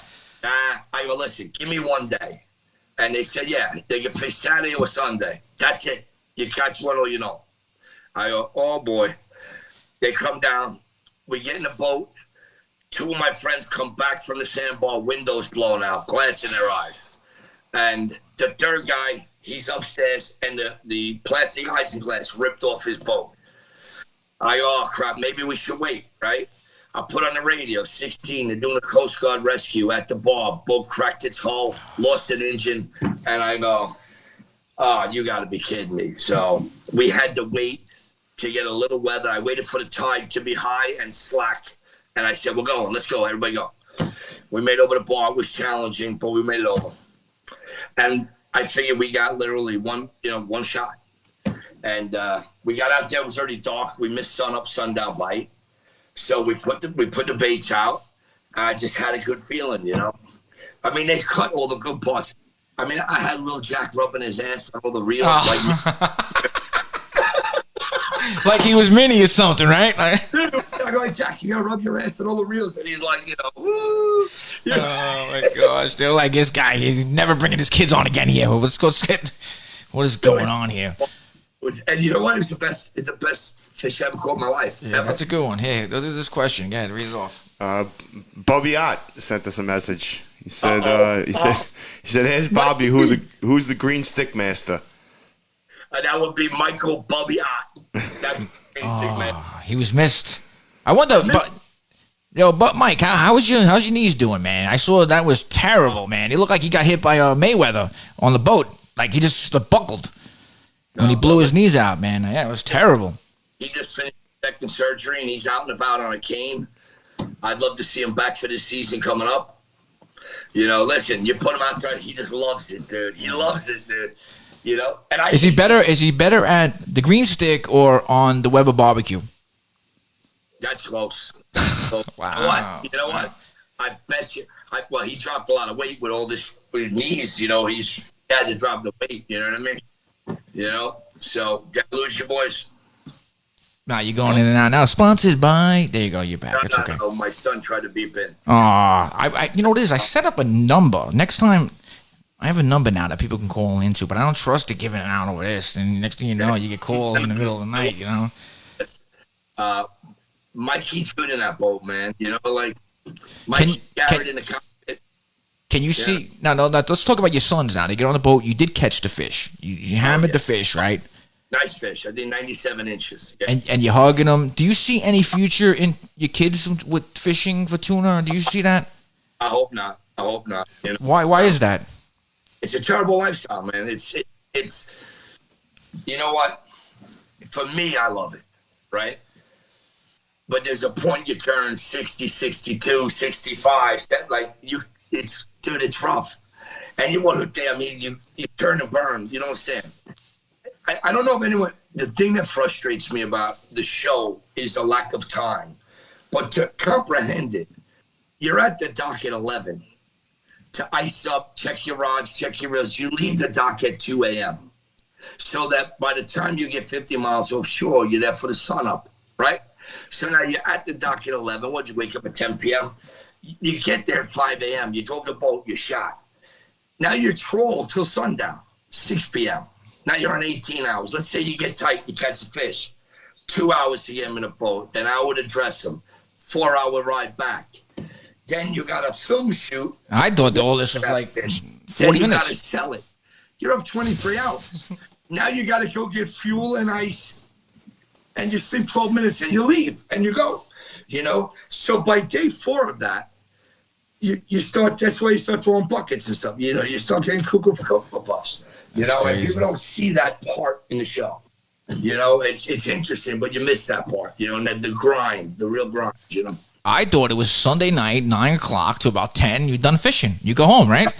go, listen, give me one day. And they said, yeah, they can fish Saturday or Sunday. That's it. You catch one or you don't. I go, oh boy. They come down. We get in the boat. 2 of my friends come back from the sandbar, windows blown out, glass in their eyes. And the third guy, he's upstairs, and the plastic isinglass ripped off his boat. I go, oh, crap, maybe we should wait, right? I put on the radio, 16, they're doing a Coast Guard rescue at the bar. Boat cracked its hull, lost an engine, and I go, oh, you got to be kidding me. So we had to wait to get a little weather. I waited for the tide to be high and slack. And I said, we're going. Let's go. Everybody go. We made over the bar. It was challenging, but we made it over. And I figured we got literally one shot. And we got out there. It was already dark. We missed sun up, sundown bite. So we put the baits out. I just had a good feeling, I mean, they cut all the good parts. I mean, I had Lil Jack rubbing his ass on all the reels. Like he was mini or something, right? I'm like, Jack, you gotta rub your ass on all the reels. And he's like, woo. Oh my gosh, they're like, this guy, he's never bringing his kids on again here. Let's go sit. What is going on here? And you know what? It's the best fish I ever caught in my life. Yeah, that's a good one. Hey, there's this question. Go ahead, read it off. Bobby Ott sent us a message. He said, he said, here's Bobby, who's the green stick master? That would be Michael Bobby Ott. That's the green stick man. He was missed. I wonder, but Mike, how's your knees doing, man? I saw that was terrible, man. He looked like he got hit by Mayweather on the boat. Like he just buckled when he blew his knees out, man. Yeah, it was terrible. He just finished second surgery and he's out and about on a cane. I'd love to see him back for this season coming up. Listen, you put him out there, he just loves it, dude. He loves it, dude. And is he better at the green stick or on the Weber barbecue? That's close. Wow. You know what? I bet you. He dropped a lot of weight with all this with his knees. He had to drop the weight. You know what I mean? So don't lose your voice. Now you're going in and out now. Sponsored by. There you go. You're back. It's okay. No, my son tried to beep in. You know what it is? I set up a number. Next time, I have a number now that people can call into, but I don't trust it giving it out over this. And next thing you know, you get calls in the middle of the night. Mikey's good in that boat, man. Mike Garrett in the cockpit. Can you see? No. Let's talk about your sons now. They get on the boat. You did catch the fish. You hammered the fish, right? Nice fish. I did 97 inches. Yeah. And you're hugging them. Do you see any future in your kids with fishing for tuna? Do you see that? I hope not. Why is that? It's a terrible lifestyle, man. It's you know what? For me, I love it, right? But there's a point you turn 60, 62, 65, it's rough. And you want to, you turn and burn. You don't understand. I don't know if anyone, the thing that frustrates me about the show is the lack of time. But to comprehend it, you're at the dock at 11. to ice up, check your rods, check your reels. You leave the dock at 2 a.m. so that by the time you get 50 miles offshore, you're there for the sun up, right? So now you're at the dock at 11. What'd you wake up at 10 p.m.? You get there at 5 a.m. You drove the boat, you shot. Now you troll till sundown, 6 p.m. Now you're on 18 hours. Let's say you get tight, you catch a fish. 2 hours to get him in a boat, then hour to dress him, 4-hour ride back. Then you got a film shoot. I thought all this was like 40 then you minutes. got to sell it. You're up 23 hours. Now you got to go get fuel and ice, and you sleep 12 minutes, and you leave, and you go. You know? So by day 4 of that, you start, that's why you start throwing buckets and stuff. You know, you start getting cuckoo for Cocoa Puffs. You That's know, crazy. and people don't see that part in the show. You know, it's interesting, but you miss that part, you know, and the grind, the real grind, you know. I thought it was Sunday night, 9 o'clock to about 10. You're done fishing. You go home, right?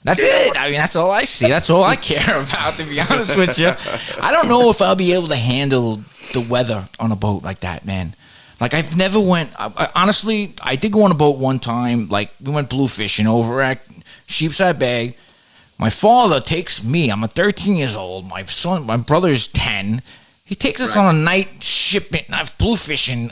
That's it. I mean, that's all I see. That's all I care about, to be honest with you. I don't know if I'll be able to handle the weather on a boat like that, man. Like, I've never went, honestly, I did go on a boat one time. Like, we went blue fishing over at Sheepside Bay. My father takes me. I'm 13 years old. My brother's 10. He takes us on a night shipment, blue fishing.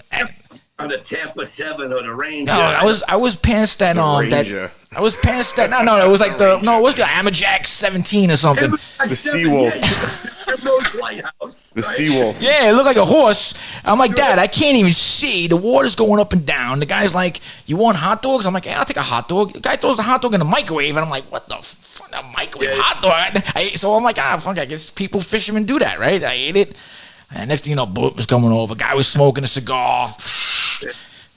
On the Tampa 7 or the Ranger. No, I was past that Ranger. I was past that. No, it was like it was the Amberjack 17 or something. The Seawolf. Rose Lighthouse. The Seawolf. Yeah, it looked like a horse. I'm like, Dad, I can't even see. The water's going up and down. The guy's like, you want hot dogs? I'm like, yeah, I'll take a hot dog. The guy throws the hot dog in the microwave, and I'm like, what the fuck, a microwave hot dog? So I'm like, fuck, I guess people, fishermen do that, right? I ate it. And next thing you know, boat was coming over. Guy was smoking a cigar.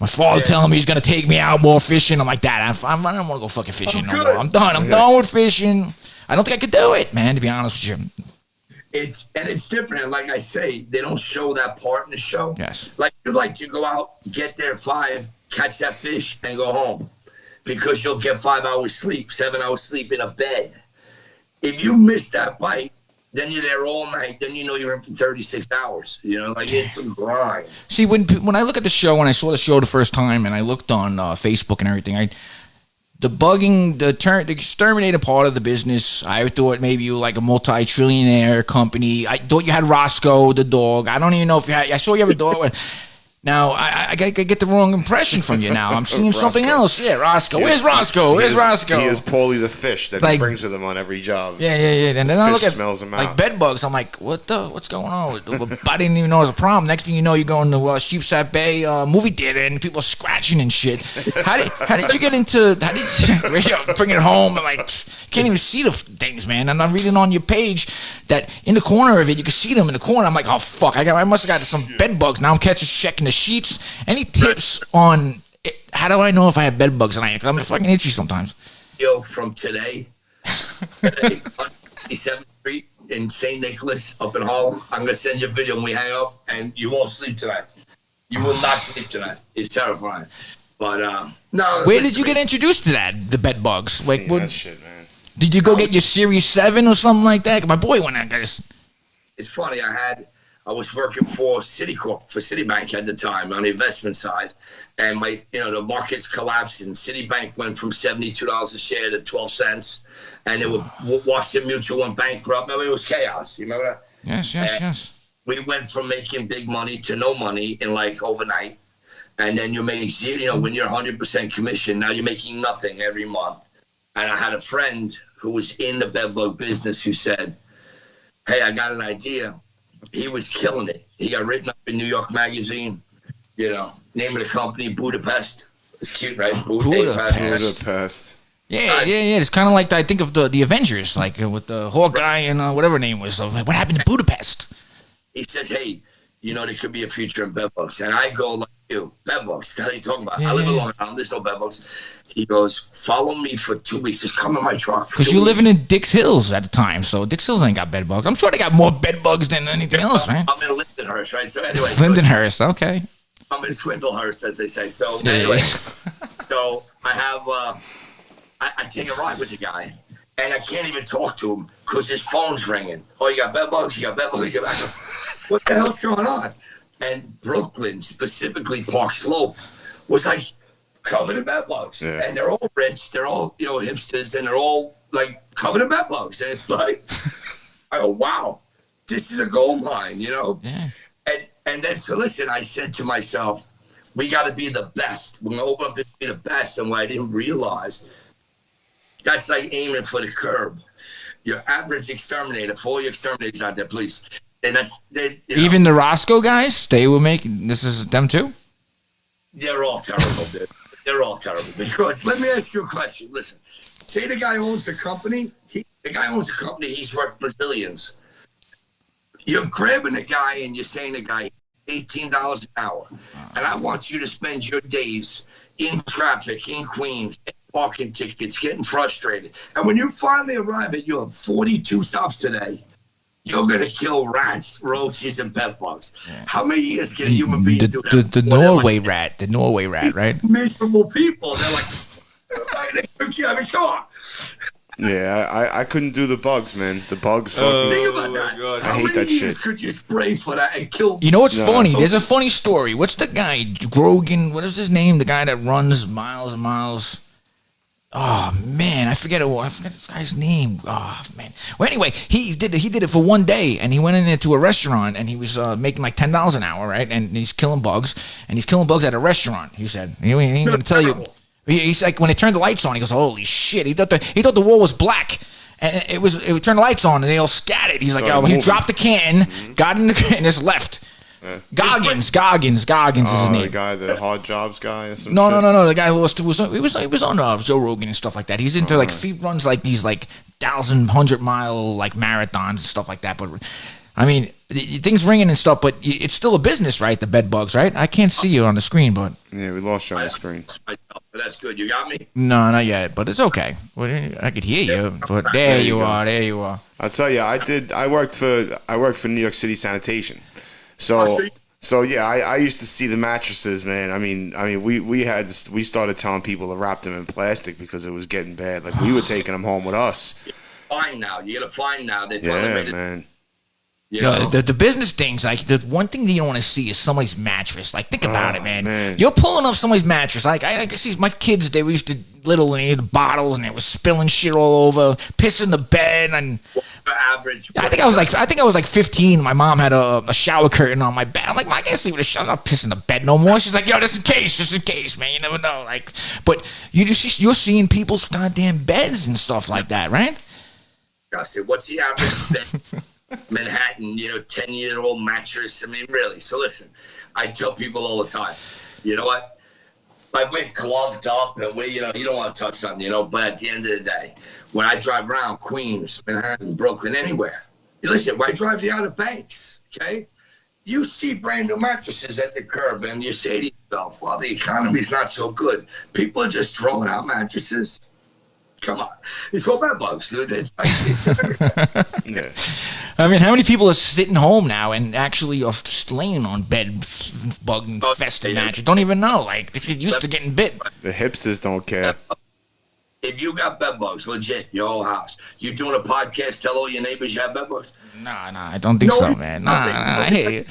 My father telling me he's going to take me out more fishing. I'm like, Dad, I don't want to go fucking fishing no more. I'm done. I'm done with fishing. I don't think I could do it, man, to be honest with you. It's different. Like I say, they don't show that part in the show. Yes. Like, you like to go out, get there 5, catch that fish, and go home. Because you'll get 5 hours sleep, 7 hours sleep in a bed. If you miss that bite, then you're there all night. Then you know you're in for 36 hours. You know, like, it's a grind. See, when I look at the show, when I saw the show the first time, and I looked on Facebook and everything, the exterminator part of the business, I thought maybe you were like a multi-trillionaire company. I thought you had Roscoe, the dog. I don't even know if you had. I saw you have a dog. Now, I get the wrong impression from you now. I'm seeing something else. Yeah, Roscoe. Where's Roscoe? Where's Roscoe? He is Paulie the fish that he brings with him on every job. Yeah. And then I look at smells him like out. bed bugs. I'm like, what's going on? I didn't even know it was a problem. Next thing you know, you're going to Sheepside Bay movie theater and people are scratching and shit. How did you get into? How did you bring it home? And like, can't even see the things, man. And I'm reading on your page that in the corner of it, you can see them in the corner. I'm like, oh fuck, I must have got some bed bugs. Now I'm checking the sheets. Any tips on how do I know if I have bed bugs? And I'm fucking itchy sometimes. Yo, from today on 87th Street in St. Nicholas up in Harlem, I'm going to send you a video when we hang up, and you won't sleep tonight. You will not sleep tonight. It's terrifying. But, no. Where did you get introduced to that, the bed bugs? Like, That shit, man. Did you go get your Series 7 or something like that? My boy went out, guys. It's funny. I was working for Citicorp, for Citibank at the time on the investment side, and the markets collapsed, and Citibank went from $72 a share to 12 cents, and it would Washington Mutual went bankrupt. Remember, it was chaos. You remember that? Yes. We went from making big money to no money in like overnight, and then you make zero. When you're 100% commission, now you're making nothing every month. And I had a friend who was in the bedbug business who said, "Hey, I got an idea." He was killing it. He got written up in New York Magazine. Name of the company, Budapest. It's cute, right? Budapest. Yeah. It's kind of like I think of the Avengers, like with the Hawkeye and whatever name was. So, like, what happened in Budapest? He said, "Hey, there could be a future in bedbugs." And I go like, "You, bedbugs? What are you talking about? I live in Long Island. There's no bedbugs." He goes, "Follow me for 2 weeks. Just come in my truck." Because you're living in Dix Hills at the time, so Dix Hills ain't got bed bugs. I'm sure they got more bed bugs than anything else, right? I'm in Lindenhurst, right? So anyway. Lindenhurst, okay. I'm in Swindlehurst, as they say. So anyway, so I have, I take a ride with the guy, and I can't even talk to him because his phone's ringing. "Oh, you got bed bugs? You got bed bugs?" What the hell's going on? And Brooklyn, specifically Park Slope, was like covered in bed bugs. Yeah. And they're all rich. They're all, hipsters, and they're all, like, covered in bed bugs. And it's like, I go, wow, this is a gold mine, Yeah. And then, so listen, I said to myself, we got to be the best. We're going to open up to be the best. And what I didn't realize, that's like aiming for the curb. Your average exterminator, for all your exterminators out there, please. And Even the Roscoe guys, they were making, this is them too? They're all terrible, dude. They're all terrible. Because let me ask you a question. Listen, say the guy owns a company. He's worth Brazilians. You're grabbing a guy and you're saying to the guy, $18 an hour. And I want you to spend your days in traffic, in Queens, parking tickets, getting frustrated. And when you finally arrive at your 42 stops today, you're going to kill rats, roaches, and bed bugs. Yeah. How many years can a human being do that? The Norway rat, right? Miserable people. They're like, I mean, come on. Yeah, I couldn't do the bugs, man. The bugs. Think about that. God. I hate that shit. How many years could you spray for that and kill? You know what's funny? There's a funny story. What's the guy, Grogan? What is his name? The guy that runs miles and miles. Oh man, I forget this guy's name. Oh man. Well, anyway, he did it for one day, and he went in there to a restaurant, and he was making like $10 an hour, right? And he's killing bugs, at a restaurant. He said he ain't gonna tell you. He's like, when they turned the lights on, he goes, "Holy shit!" He thought the wall was black, and it turned the lights on, and they all scattered. He's like, "Oh," he dropped the can, got in the can, and just left. Goggins is his name. The guy, the hard jobs guy or something. No. The guy who was on Joe Rogan and stuff like that. He's into he runs like these 1,100-mile like marathons and stuff like that. But I mean, things ringing and stuff. But it's still a business, right? The bed bugs, right? I can't see you on the screen, but yeah, we lost you on the screen. That's good. You got me? No, not yet. But it's okay. I could hear you. But there you are. There you are. I'll tell you, I worked for New York City Sanitation. So yeah, I used to see the mattresses, man. I mean, we started telling people to wrap them in plastic because it was getting bad. Like we were taking them home with us. Fine now, you get a fine now. They're man. The business things, like the one thing that you don't want to see is somebody's mattress. Like think about it, man. You're pulling up somebody's mattress. Like I see my kids, they used to little and they had bottles and they was spilling shit all over, pissing the bed and. Average. I think I was like 15. My mom had a shower curtain on my bed. I'm like, I can't sleep with a shower. I'm not pissing the bed no more. She's like, yo, just in case, man. You never know. Like, but you're seeing people's goddamn beds and stuff like that, right? I said, what's the average bed? Manhattan, 10-year-old mattress. I mean, really. So listen, I tell people all the time, you know what? Like we're gloved up and you don't want to touch something, but at the end of the day, when I drive around Queens, Manhattan, Brooklyn, anywhere, listen, when I drive the Outer Banks, okay, you see brand new mattresses at the curb and you say to yourself, well, the economy's not so good. People are just throwing out mattresses. Come on. It's all bed bugs, dude. Yeah. I mean, how many people are sitting home now and actually are laying on bed bug infested mattress? Don't even know. Like, they're used to getting bit. The hipsters don't care. If you got bed bugs, legit, your whole house, you doing a podcast, tell all your neighbors you have bed bugs? Nah, I don't think so, man. Nah, I hear you.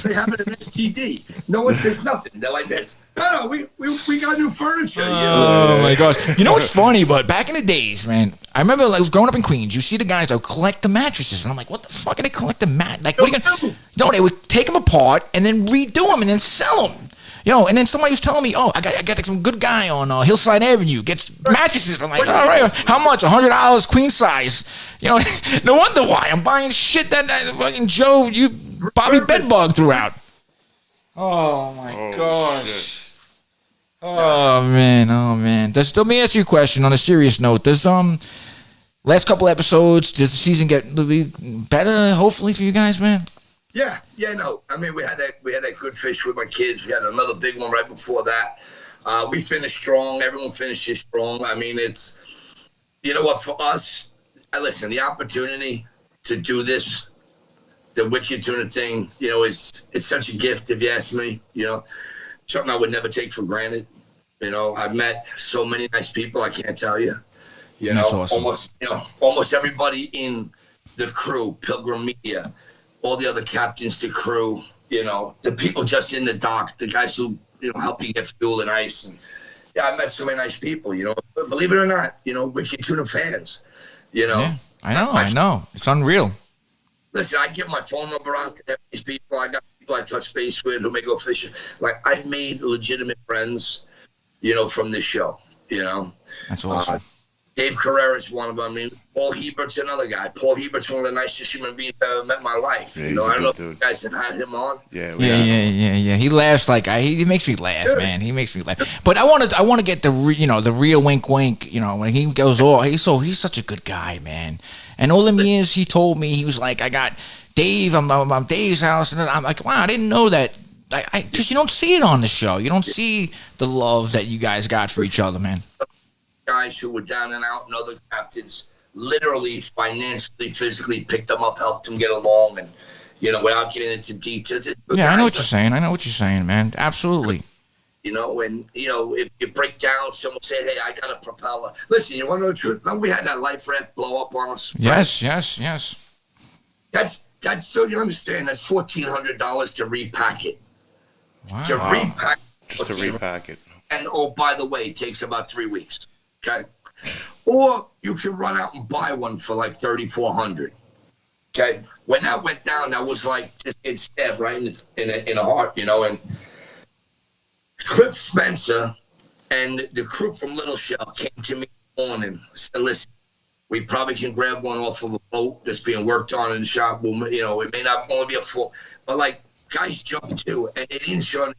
They have it in STD. No one says nothing. They're like this. No, we got new furniture. Oh, my gosh. You know what's funny? But back in the days, man, I remember like growing up in Queens, you see the guys that would collect the mattresses. And I'm like, what the fuck are they collecting Like, what are you going to do? No, they would take them apart and then redo them and then sell them. And then somebody was telling me, I got some good guy on Hillside Avenue gets mattresses. I'm like, all right, how much? $100 queen size. No wonder why I'm buying shit that fucking Joe, Bobby Bedbug threw out. Oh my gosh. Shit. Oh man. Let me ask you a question on a serious note. Does last couple episodes, does the season get better? Hopefully for you guys, man. Yeah, no. I mean, we had that good fish with my kids. We had another big one right before that. We finished strong. Everyone finishes strong. I mean, it's, you know what, for us, listen, the opportunity to do this, the Wicked Tuna thing, it's such a gift, if you ask me. Something I would never take for granted. I've met so many nice people, I can't tell you. That's awesome. Almost everybody in the crew, Pilgrim Media, all the other captains, the crew, the people just in the dock, the guys who, help you get fuel and ice. And Yeah, I met so many nice people, you know. Believe it or not, you know, Wicked Tuna fans, you know. Yeah, I know. It's unreal. Listen, I give my phone number out to these people. I got people I touch base with who may go fishing. Like, I've made legitimate friends, you know, from this show, you know. That's awesome. Dave Carrera's one of them. I mean, Paul Hebert's another guy. Paul Hebert's one of the nicest human beings I've ever met in my life. Yeah, you know, I don't know if dude. you guys have had him on. Yeah, Yeah. He laughs like he makes me laugh, man. He makes me laugh. But I want to get the real wink. You know, when he goes, he's such a good guy, man. And all them years he told me, he was like, I got Dave. I'm Dave's house, and I'm like, wow, I didn't know that. Because you don't see it on the show. You don't see the love that you guys got for each other, man. Guys who were down and out and other captains literally financially, physically picked them up, helped them get along, and, you know, without getting into details. Yeah, I know what you're saying. Man. Absolutely. You know, and, you know, if you break down, someone say, hey, I got a propeller. Listen, you want to know the truth? Remember we had that life raft blow up on us? Yes. That's so you understand, that's $1,400 to repack it. Wow. To repack Just to repack it. And, oh, by the way, it takes about 3 weeks. Okay? Or you can run out and buy one for like $3,400. Okay? When that went down, that was like just getting stabbed right in the heart, you know. And Cliff Spencer and the crew from Little Shell came to me in the morning and said, listen, we probably can grab one off of a boat that's being worked on in the shop. We'll, you know, it may not only be a full, but like guys jumped too, and they didn't show.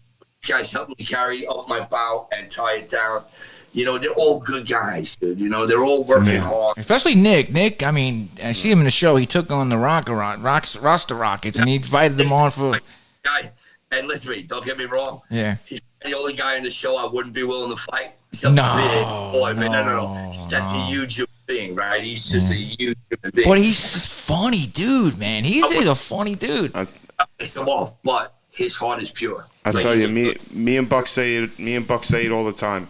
Guys helped me carry up my bow and tie it down. You know, they're all good guys, dude. You know, they're all working hard. Especially Nick. Nick, I mean, I see him in the show. He took on the Roster Rockets, and he invited them on for. Guy, and listen to me, don't get me wrong. Yeah. He's the only guy in the show I wouldn't be willing to fight. He's No, big boy, man. No. That's a huge human being, right? He's just a huge human being. But he's just funny dude, man. He's a funny dude. Piss him off, but his heart is pure. I tell you, me and Buck say it all the time.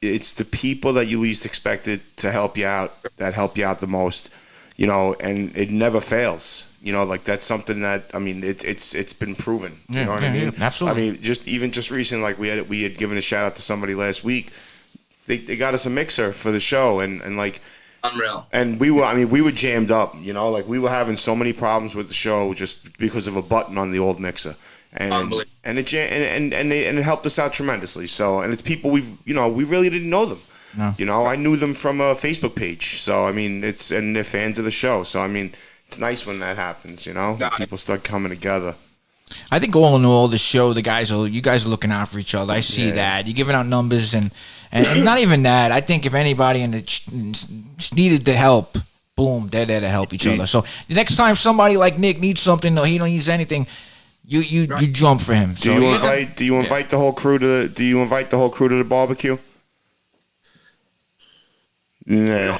It's the people that you least expected to help you out that help you out the most, you know, and it never fails. You know, like that's something that, I mean, it's been proven. You know what I mean? Yeah, absolutely. I mean, just recently, like we had given a shout out to somebody last week. They got us a mixer for the show, and like unreal. And we were jammed up. You know, like we were having so many problems with the show just because of a button on the old mixer. And it helped us out tremendously. So, and it's people we really didn't know them. No. You know, I knew them from a Facebook page. So, I mean, and they're fans of the show. So, I mean, it's nice when that happens. You know, people start coming together. I think all in all, the show, you guys are looking out for each other. I see that. You're giving out numbers, and not even that. I think if anybody needed the help, boom, they're there to help each other. So the next time somebody like Nick needs something or he don't need anything, you jump for him. Do you invite the whole crew to the barbecue? Yeah.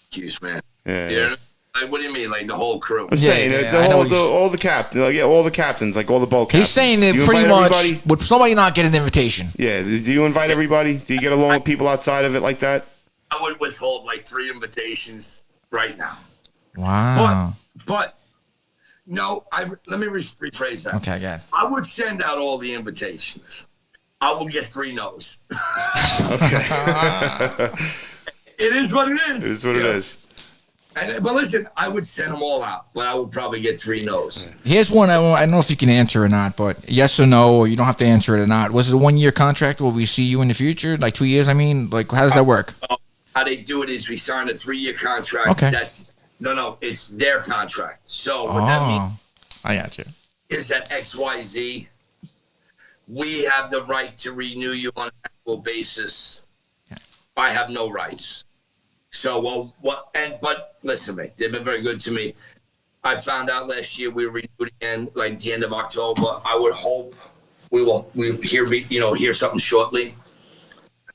Excuse me. Yeah. Like, what do you mean, like the whole crew? I'm saying all the captains, like all the boat captains. He's saying that pretty much would somebody not get an invitation? Yeah. Do you invite everybody? Do you get along with people outside of it like that? I would withhold like 3 invitations right now. Wow. But no, let me rephrase that. Okay, good. I would send out all the invitations. I will get 3 no's. Okay. It is what it is. It is what it is. But listen, I would send them all out, but I would probably get 3 no's. Here's one. I don't know if you can answer or not, but yes or no, or you don't have to answer it or not. Was it a 1-year contract? Will we see you in the future? Like 2 years? I mean, like how does that work? How they do it is we sign a 3-year contract. Okay. No, it's their contract. So what that means, I got you. Is that XYZ? We have the right to renew you on an annual basis. Yeah. I have no rights. So, but listen to me. They've been very good to me. I found out last year we renewed again, like the end of October. I would hope we'll hear something shortly.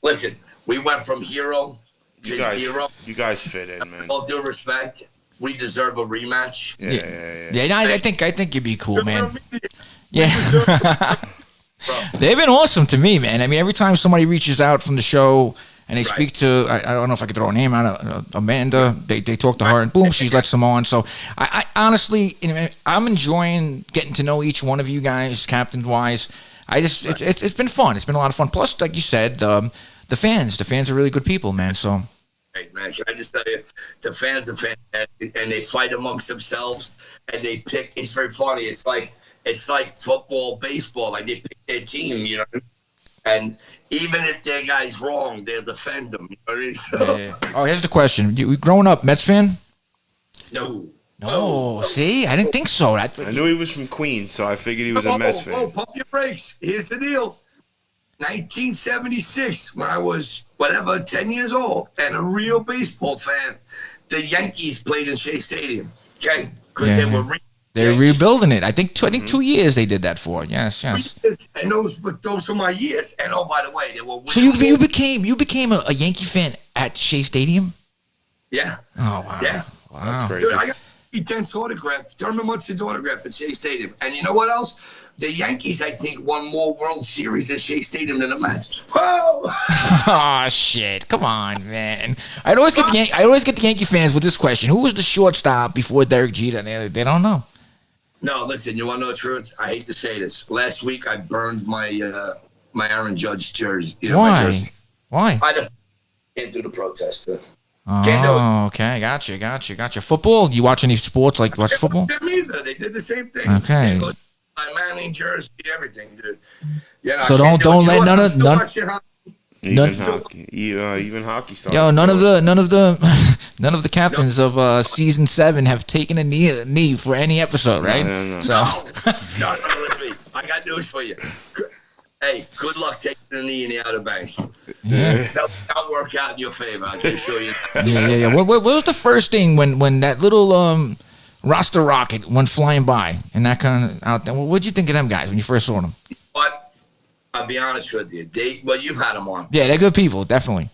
Listen, we went from hero to zero. You guys fit in, man. All due respect, we deserve a rematch. Yeah. I think you'd be cool, man. Yeah. They've been awesome to me, man. I mean, every time somebody reaches out from the show and they speak to, I don't know if I could throw a name out, Amanda, they talk to her and boom, she lets them on. So I honestly, I'm enjoying getting to know each one of you guys, captain-wise. It's been fun. It's been a lot of fun. Plus, like you said, the fans are really good people, man. So. Hey, man, can I just tell you, the fans are fantastic, and they fight amongst themselves, and they pick. It's very funny. It's like football, baseball. Like they pick their team, you know. And even if their guy's wrong, they'll defend them. You know what I mean? So, Yeah. Oh, here's the question: you growing up, Mets fan? No. See, I didn't think so. I knew he was from Queens, so I figured he was a Mets fan. Pump your brakes. Here's the deal. 1976, when I was, 10 years old, and a real baseball fan, the Yankees played in Shea Stadium, okay? Because they're rebuilding it. I think 2 years they did that for. Yes. And those were my years. And oh, by the way, they were. So you became a Yankee fan at Shea Stadium? Yeah. Oh wow. Yeah. Wow. That's crazy. Dude, I got Dent's autograph, Thurman Munson's autograph at Shea Stadium. And you know what else? The Yankees, I think, won more World Series at Shea Stadium than the Mets. Whoa! Oh shit! Come on, man. I always get the Yankee fans with this question: who was the shortstop before Derek Jeter? They don't know. No, listen. You want to know the truth? I hate to say this. Last week, I burned my Aaron Judge jersey. Why? My jersey. Why? I can't do the protest. Oh, okay. Gotcha. Football? You watch any sports? Like watch football? Them either. They did the same thing. Okay. My Manning jersey, everything, dude. Yeah. So don't let none of Hockey, even hockey stuff. Yo, none of the captains of season 7 have taken a knee for any episode, right? No. So no, listen. I got news for you. Hey, good luck taking a knee in the Outer Banks. yeah. That'll work out in your favor. I can show you. Yeah. What was the first thing when that little roster rocket went flying by and that kind of out there? What'd you think of them guys when you first saw them? But I'll be honest with you. You've had them on. Yeah, they're good people, definitely.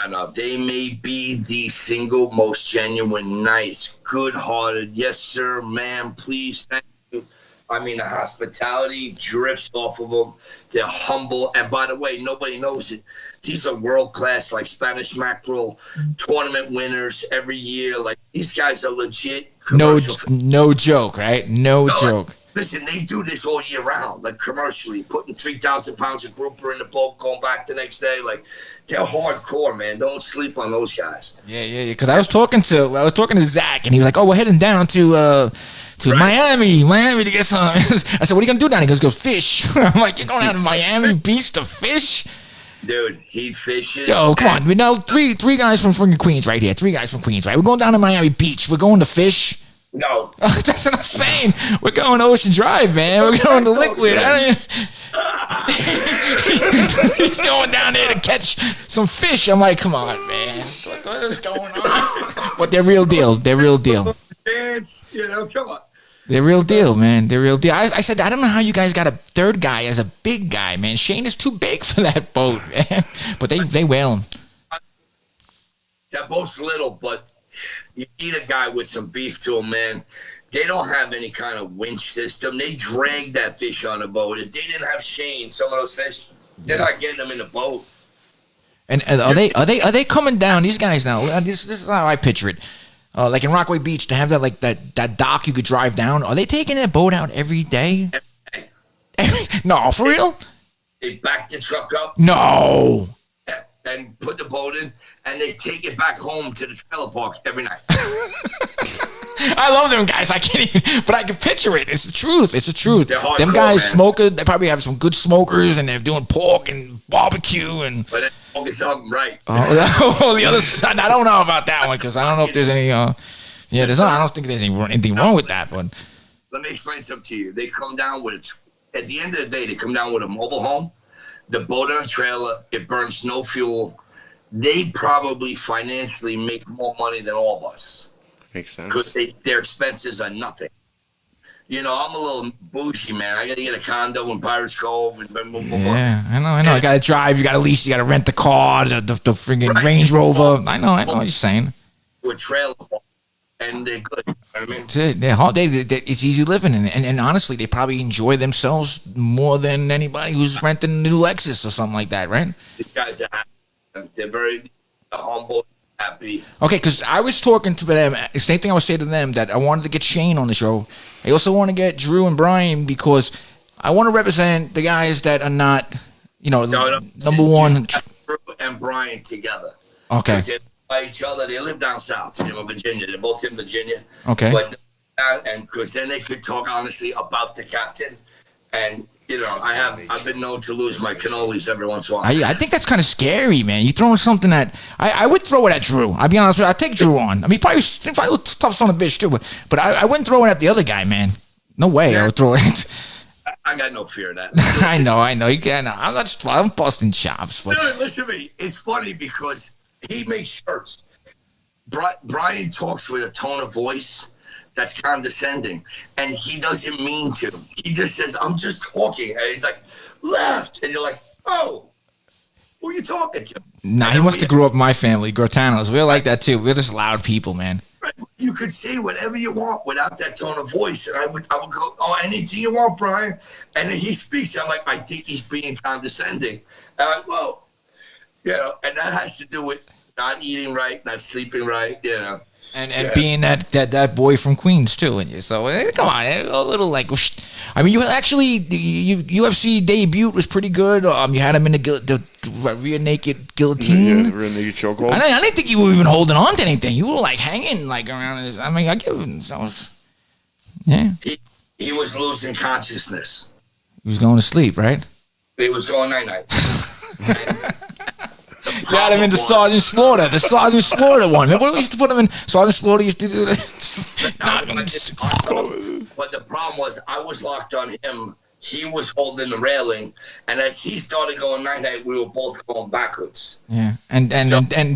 No. They may be the single most genuine, nice, good-hearted, yes, sir, ma'am, please, thank you. I mean, the hospitality drips off of them. They're humble. And by the way, nobody knows it. These are world-class, like Spanish mackerel tournament winners every year. Like, these guys are legit. No joke, right? No joke. Listen, they do this all year round, like commercially, putting 3,000 pounds of grouper in the boat, going back the next day. Like, they're hardcore, man. Don't sleep on those guys. Yeah. Because I was talking to Zach, and he was like, "Oh, we're heading down to Miami to get some." I said, "What are you gonna do down here?" He goes, fish. I'm like, "You're going down to Miami Beach to fish?" Dude, he fishes. Yo, come on. We know three guys from freaking Queens right here. 3 guys from Queens, right? We're going down to Miami Beach. We're going to fish. No. That's what I'm saying. We're going to Ocean Drive, man. We're going to Liquid. He's going down there to catch some fish. I'm like, come on, man. What is going on? But they're real deal. Dance, come on. They're real deal, man. They're real deal. I said, I don't know how you guys got a third guy as a big guy, man. Shane is too big for that boat, man. But they whale him. That boat's little, but you need a guy with some beef to him, man. They don't have any kind of winch system. They drag that fish on the boat. If they didn't have Shane, some of those fish, they're not getting them in the boat. And are they coming down? These guys now. This is how I picture it. Like in Rockaway Beach, to have that dock you could drive down. Are they taking that boat out every day? No, for real? They back the truck up. No. And put the boat in, and they take it back home to the trailer park every night. I love them guys. I can't even, but I can picture it. It's the truth. Them guys, man. Smoker, they probably have some good smokers, and they're doing pork and barbecue and. But it's smoking something right. Oh, the other side. I don't know about that one because I don't know if there's any. I don't think there's anything wrong with that. But let me explain something to you. They come down with. At the end of the day, they come down with a mobile home. The boat on a trailer, it burns no fuel. They probably financially make more money than all of us. Makes sense. Because their expenses are nothing. I'm a little bougie, man. I got to get a condo in Pirates Cove. And yeah, I know. You got to drive. You got to lease. You got to rent the car, the friggin' Range Rover. I know what you're saying. To a trailer park. And they're good. You know what I mean? It's easy living, and honestly, they probably enjoy themselves more than anybody who's renting a new Lexus or something like that, right? These guys are happy. They're very humble, happy. Okay, because I was talking to them, same thing I was saying to them, that I wanted to get Shane on the show. I also want to get Drew and Brian because I want to represent the guys that are not, No, number one. Drew and Brian together. Okay. 'Cause they by each other. They live down south, Virginia. They're both in Virginia. Okay. But and because then they could talk honestly about the captain, and I've been known to lose my cannolis every once in a while. I think that's kind of scary, man. You throwing something that I would throw it at Drew. I'll be honest with you. I'd take Drew on. I mean, probably a tough son of a bitch too, but I wouldn't throw it at the other guy, man. No way. I would throw it. I got no fear of that. I know. You can. I'm busting chops, but Listen to me. It's funny because he makes shirts. Brian talks with a tone of voice that's condescending, and he doesn't mean to. He just says, "I'm just talking," and he's like, "Left," and you're like, "Oh, who are you talking to?" Nah, he must have grew up in my family, Grotanos. We're like that too. We're just loud people, man. You could say whatever you want without that tone of voice, and I would go, "Oh, anything you want, Brian." And then he speaks. I'm like, I think he's being condescending. And I'm like, well, and that has to do with not eating right, not sleeping right, And being that boy from Queens too, and you come on, a little like. I mean, you actually UFC debut was pretty good. You had him in the rear naked guillotine. Yeah, rear naked chokehold. I didn't think you were even holding on to anything. You were like hanging like around his. I mean, I give him. Yeah. He was losing consciousness. He was going to sleep, right? He was going night-night. Got him into Sergeant Slaughter, the Sergeant Slaughter one. Remember we used to put him in? Sergeant Slaughter used to do that. But the problem was I was locked on him. He was holding the railing, and as he started going night-night, we were both going backwards. Yeah, and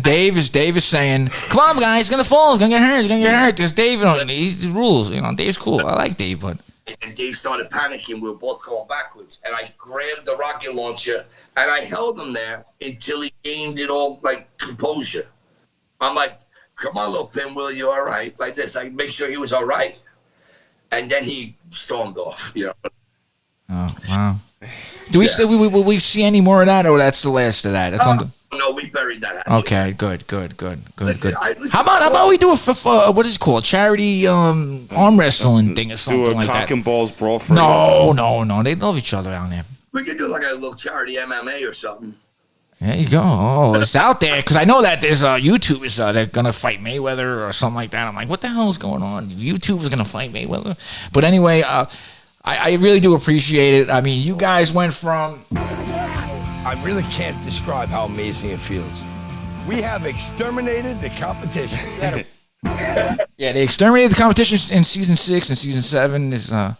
Dave is saying, "Come on, guys, he's gonna fall, he's gonna get hurt." Because Dave, he's the rules. Dave's cool. I like Dave, but. And Dave started panicking. We were both going backwards. And I grabbed the rocket launcher, and I held him there until he gained it all, like, composure. I'm like, come on, little pinwheel, you all right? Like this. I make sure he was all right. And then he stormed off, Oh, wow. Will we see any more of that, or that's the last of that? That's no, we buried that. Okay, good. Listen, How about we do a what is it called? Charity arm wrestling thing or something like that? Do a cock and balls brawl for No. They love each other down there. We could do like a little charity MMA or something. There you go. Oh, it's out there because I know that there's YouTubers they're gonna fight Mayweather or something like that. I'm like, what the hell is going on? YouTube is gonna fight Mayweather. But anyway, I really do appreciate it. I mean, you guys went from. I really can't describe how amazing it feels. We have exterminated the competition. Yeah, they exterminated the competition in season 6, and season 7 is not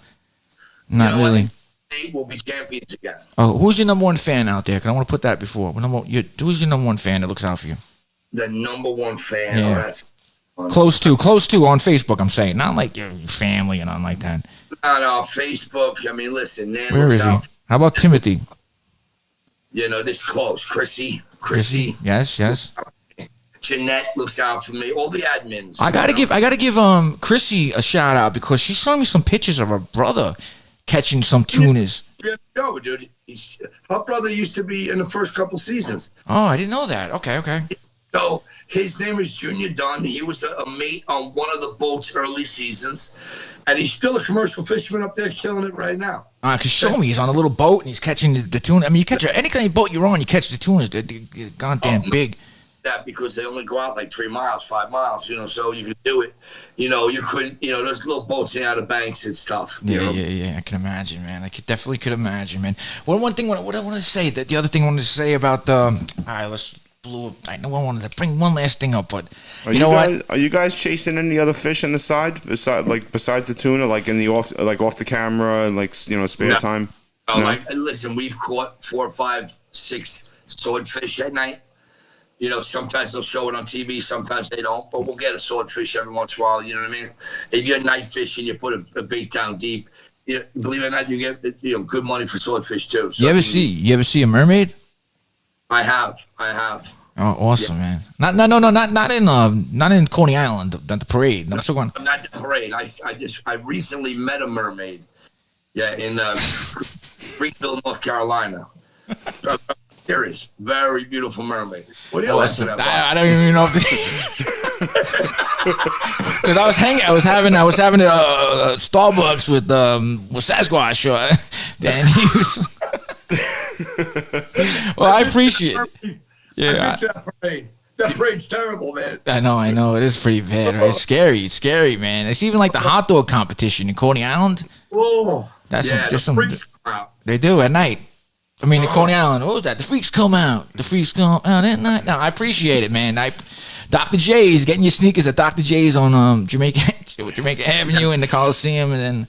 really. They will be champions again. Oh, who's your number one fan out there? Because I want to put that before. Who's your number one fan that looks out for you? The number one fan. Yeah. Oh, that's close to on Facebook. I'm saying, not like your family and nothing like that. No, Facebook. I mean, listen, Nan Where looks is he? out. How about Timothy? This close. Chrissy. Yes. Jeanette looks out for me. All the admins. I gotta give Chrissy a shout out because she showed me some pictures of her brother catching some tunas. No, dude. Her brother used to be in the first couple seasons. Oh, I didn't know that. Okay. So his name is Junior Dunn. He was a mate on one of the boats early seasons, and he's still a commercial fisherman up there killing it right now. Cause show me, he's on a little boat and he's catching the tuna. I mean, you catch any kind of boat you're on, you catch the tunas. They're goddamn big. That because they only go out like 3 miles, 5 miles, so you could do it. You couldn't, those little boats in Outer Banks, it's tough. Yeah. I can imagine, man. Definitely could imagine, man. One thing, what I want to say, the other thing I wanted to say about all right, let's blew up. I know I wanted to bring one last thing up, but what? Are you guys chasing any other fish on the side besides the tuna, like in the off the camera and spare time? No? Listen, we've caught 4, 5, 6 swordfish at night. Sometimes they'll show it on TV, sometimes they don't, but we'll get a swordfish every once in a while, you know what I mean? If you're night fishing, you put a bait down deep, believe it or not, you get good money for swordfish too. So, you ever see a mermaid? I have. Oh, awesome, man! Not in Coney Island, the parade. I'm still going. Not the parade. I recently met a mermaid. Yeah, in Greenville, North Carolina. Serious, very beautiful mermaid. What do you awesome. like that? I don't even know if because I was having a Starbucks with Sasquatch. Dan Hughes. Well, I appreciate it. Yeah. That parade's terrible, man. I know. It is pretty bad, right? It's scary, man. It's even like the hot dog competition in Coney Island. Oh, That's yeah, the some freaks come out. they do at night. I mean, in Coney Island, what was that? The freaks come out. The freaks come out at night. No, I appreciate it, man. Dr. J's, getting your sneakers at Dr. J's on Jamaica Avenue in the Coliseum, and then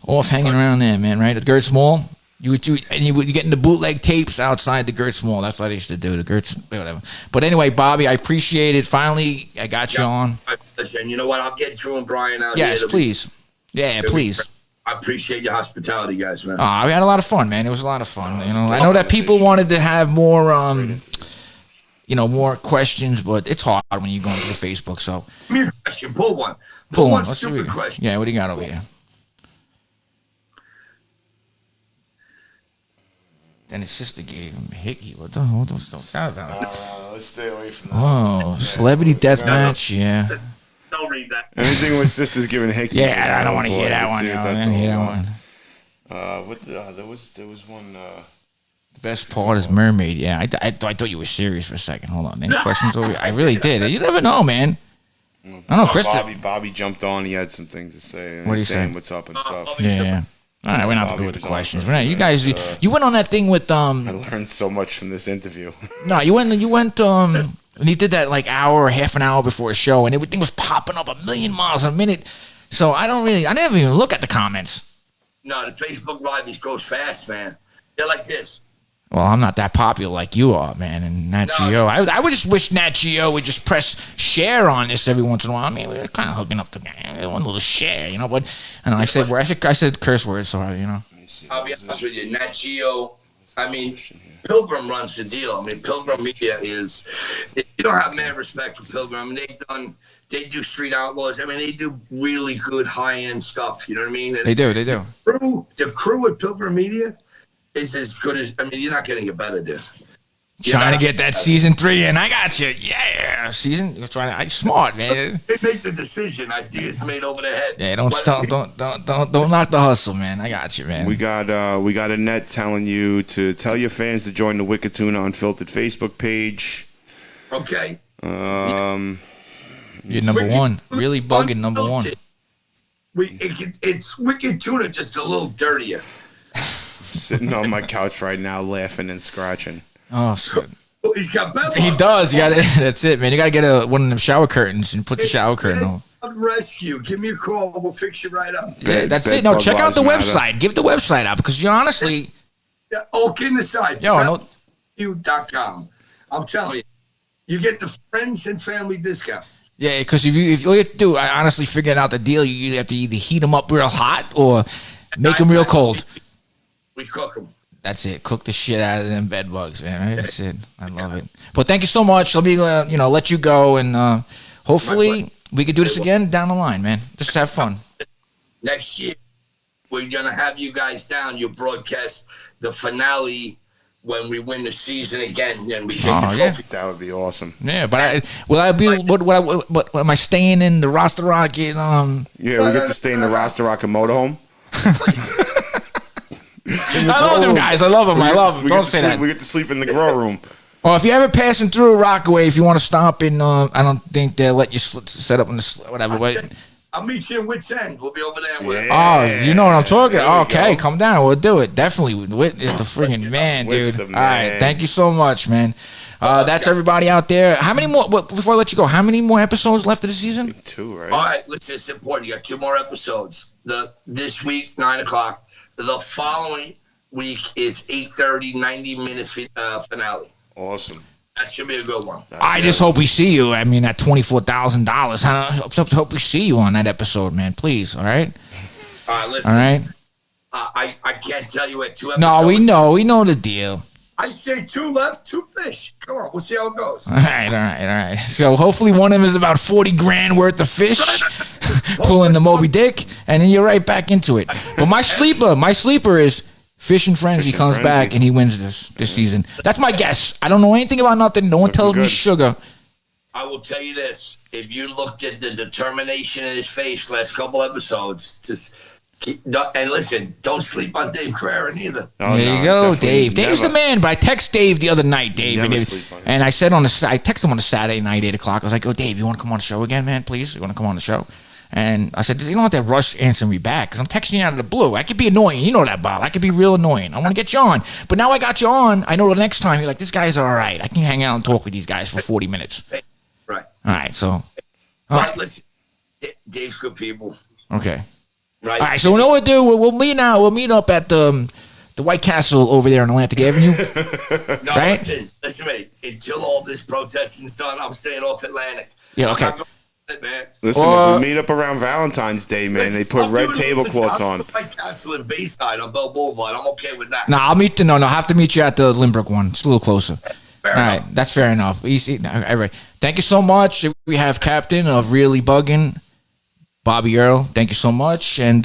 off hanging around there, man, right? At Gertz Mall. You getting the bootleg tapes outside the Gertz Mall. That's what I used to do, the Gertz, whatever. But anyway, Bobby, I appreciate it. Finally, I got you on. And you know what? I'll get Drew and Brian out here. Yes, please. Yeah, please. I appreciate your hospitality, guys, man. We had a lot of fun, man. It was a lot of fun. You know, I know that people wanted to have more, more questions, but it's hard when you go into the Facebook. So, Give me a question. Pull one. Pull one. Let's stupid question. Yeah, what do you got over here? Then his sister gave him a hickey. What the hell? What's that about? Let's stay away from that. Oh, celebrity death match. Yeah. Don't read that. Anything with sisters giving hickey. Yeah, I don't want to hear that one. I don't hear that one. There was one. The best part is Mermaid. Yeah, I thought you were serious for a second. Hold on. Any questions over here? I really did. You never know, man. I don't know, Chris. Bobby jumped on. He had some things to say. What do you say? What's up and stuff. Yeah. All right, we're not going to go with the questions. You guys, you went on that thing with I learned so much from this interview. No, you went and he did that like hour or half an hour before a show, and everything was popping up 1,000,000 miles a minute. So I never even look at the comments. No, the Facebook Live goes fast, man. They're like this. Well, I'm not that popular like you are, man, and Nat Geo. I would just wish Nat Geo would just press share on this every once in a while. I mean, we're kind of hooking up to one little share, but I said curse words, sorry, I'll be honest with you, Nat Geo. I mean, Pilgrim runs the deal. I mean, Pilgrim Media is. You don't have mad respect for Pilgrim. They do Street Outlaws. I mean, they do really good high-end stuff. You know what I mean? And they do. The crew at Pilgrim Media is as good as. I mean, you're not getting it better, dude. Trying to get that season 3 in. I got you. Yeah, season. You're trying to. Smart, man. They make the decision. Ideas made over their head. Yeah, don't knock the hustle, man. I got you, man. We got Annette telling you to tell your fans to join the Wicked Tuna Unfiltered Facebook page. Okay. You're number one. Really bugging number one. It's Wicked Tuna, just a little dirtier. Sitting on my couch right now, laughing and scratching. Oh, so he's got bedbugs. He does. You got that's it, man. You got to get one of them shower curtains and put the shower curtain on. Rescue. Give me a call. We'll fix you right up. Yeah, that's it. No, check out the website. Give the website out because you honestly. Yeah, all kidding aside. You.com. I'm telling you, you get the friends and family discount. Yeah, because if all you have to do, I honestly figured out the deal. You have to either heat them up real hot or make them real cold. We cook them. That's it. Cook the shit out of them bed bugs, man. Right? That's it. I love it. But thank you so much. Let me, let you go, and hopefully we could do this again down the line, man. Just have fun. Next year, we're gonna have you guys down. You'll broadcast the finale when we win the season again, and we take the trophy. Yeah. That would be awesome. Yeah, but will I be? What am I staying in the Roster Rocket? Yeah, we get to stay in the Roster Rocket motorhome. I love them guys. I love them. Don't say that. We get to sleep in the grow room. Well, if you're ever passing through Rockaway, if you want to stop in, I don't think they'll let you set up in the whatever. But I'll meet you in Wits End. We'll be over there. Oh, you know what I'm talking. Okay, come down. We'll do it. Definitely. Whit is the freaking man, dude. All right, thank you so much, man. That's everybody out there. How many more? Before I let you go, how many more episodes left of the season? 2, right? All right, listen. It's important. You got 2 more episodes. This week, 9 o'clock. The following week is 8:30, 90-minute finale. Awesome. That should be a good one. I just hope we see you. I mean, at $24,000. I hope we see you on that episode, man. Please, all right? All right, listen. All right? I can't tell you at 2 episodes. No, we know the deal. I say 2 left, 2 fish. Come on, we'll see how it goes. All right. So hopefully one of them is about $40,000 worth of fish, pulling the Moby Dick, and then you're right back into it. But my sleeper is Fish and Frenzy comes back and he wins this season. That's my guess. I don't know anything about nothing. No one tells me sugar. I will tell you this: if you looked at the determination in his face last couple episodes, And listen, don't sleep on Dave Carrera either. Oh, There you no, go, definitely Dave. Dave's the never. man. But I text Dave the other night, Dave, Never and, he was- sleep on him. and I said I texted him on a Saturday night, 8:00. I was like, "Oh, Dave, you want to come on the show again, man? Please, you want to come on the show?" And I said, "You don't have to rush answering me back because I'm texting you out of the blue. I could be annoying, you know that, Bob. I could be real annoying. I want to get you on, but now I got you on. I know the next time you're like, this guy's all right. I can hang out and talk with these guys for 40 minutes. Right. All right, so Right. Listen, Dave's good people. okay." Right. All right, so you know what we'll do? We'll meet now. We'll meet up at the White Castle over there on Atlantic Avenue. No, right? listen to me. Until all this protesting's done, I'm staying off Atlantic. Yeah, okay. I'm not going to it, man. Listen, Or- if we meet up around Valentine's Day, man, Listen, they put I'm red doing- tablecloths listen, on. I'm White Castle in Bayside on Bell Boulevard. I'm okay with that. No, I'll meet. No, I have to meet you at the Lynbrook one. It's a little closer. Fair All enough. right, that's fair enough. Easy. All right. Thank you so much. We have Captain of Really Bugging, Bobby Earl. Thank you so much. And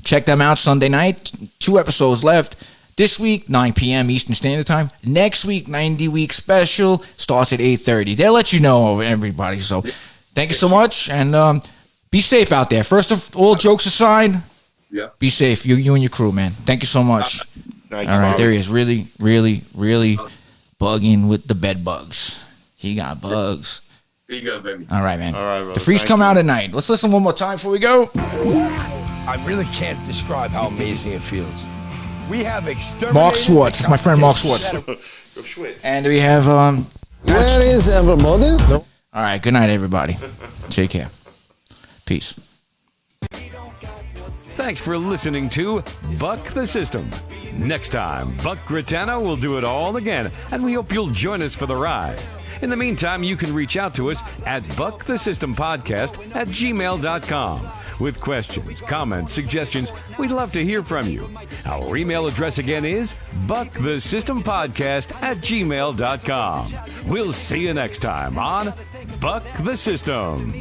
check them out Sunday night. 2 episodes left. This week, 9 p.m. Eastern Standard Time. Next week, 90-week special starts at 8:30. They'll let you know, everybody. So thank you so much. And be safe out there. First of all, jokes aside, Yeah. be safe. You and your crew, man. Thank you so much. Thank All you, right, Bobby. there he is. Really, really, really bugging with the bed bugs. He got bugs. Here you go, baby. All right, man. All right, brother. The freaks Thank come you. out at night. Let's listen one more time before we go. I really can't describe how amazing it feels. We have exterminated. Mark Schwartz. It's my friend Mark Schwartz. Go Schwitz. And we have Where is everybody? all right, good night, everybody. Take care. Peace. Thanks for listening to Buck the System. Next time, Buck Gritano will do it all again, and we hope you'll join us for the ride. In the meantime, you can reach out to us at buckthesystempodcast@gmail.com with questions, comments, suggestions. We'd love to hear from you. Our email address again is buckthesystempodcast@gmail.com. We'll see you next time on Buck the System.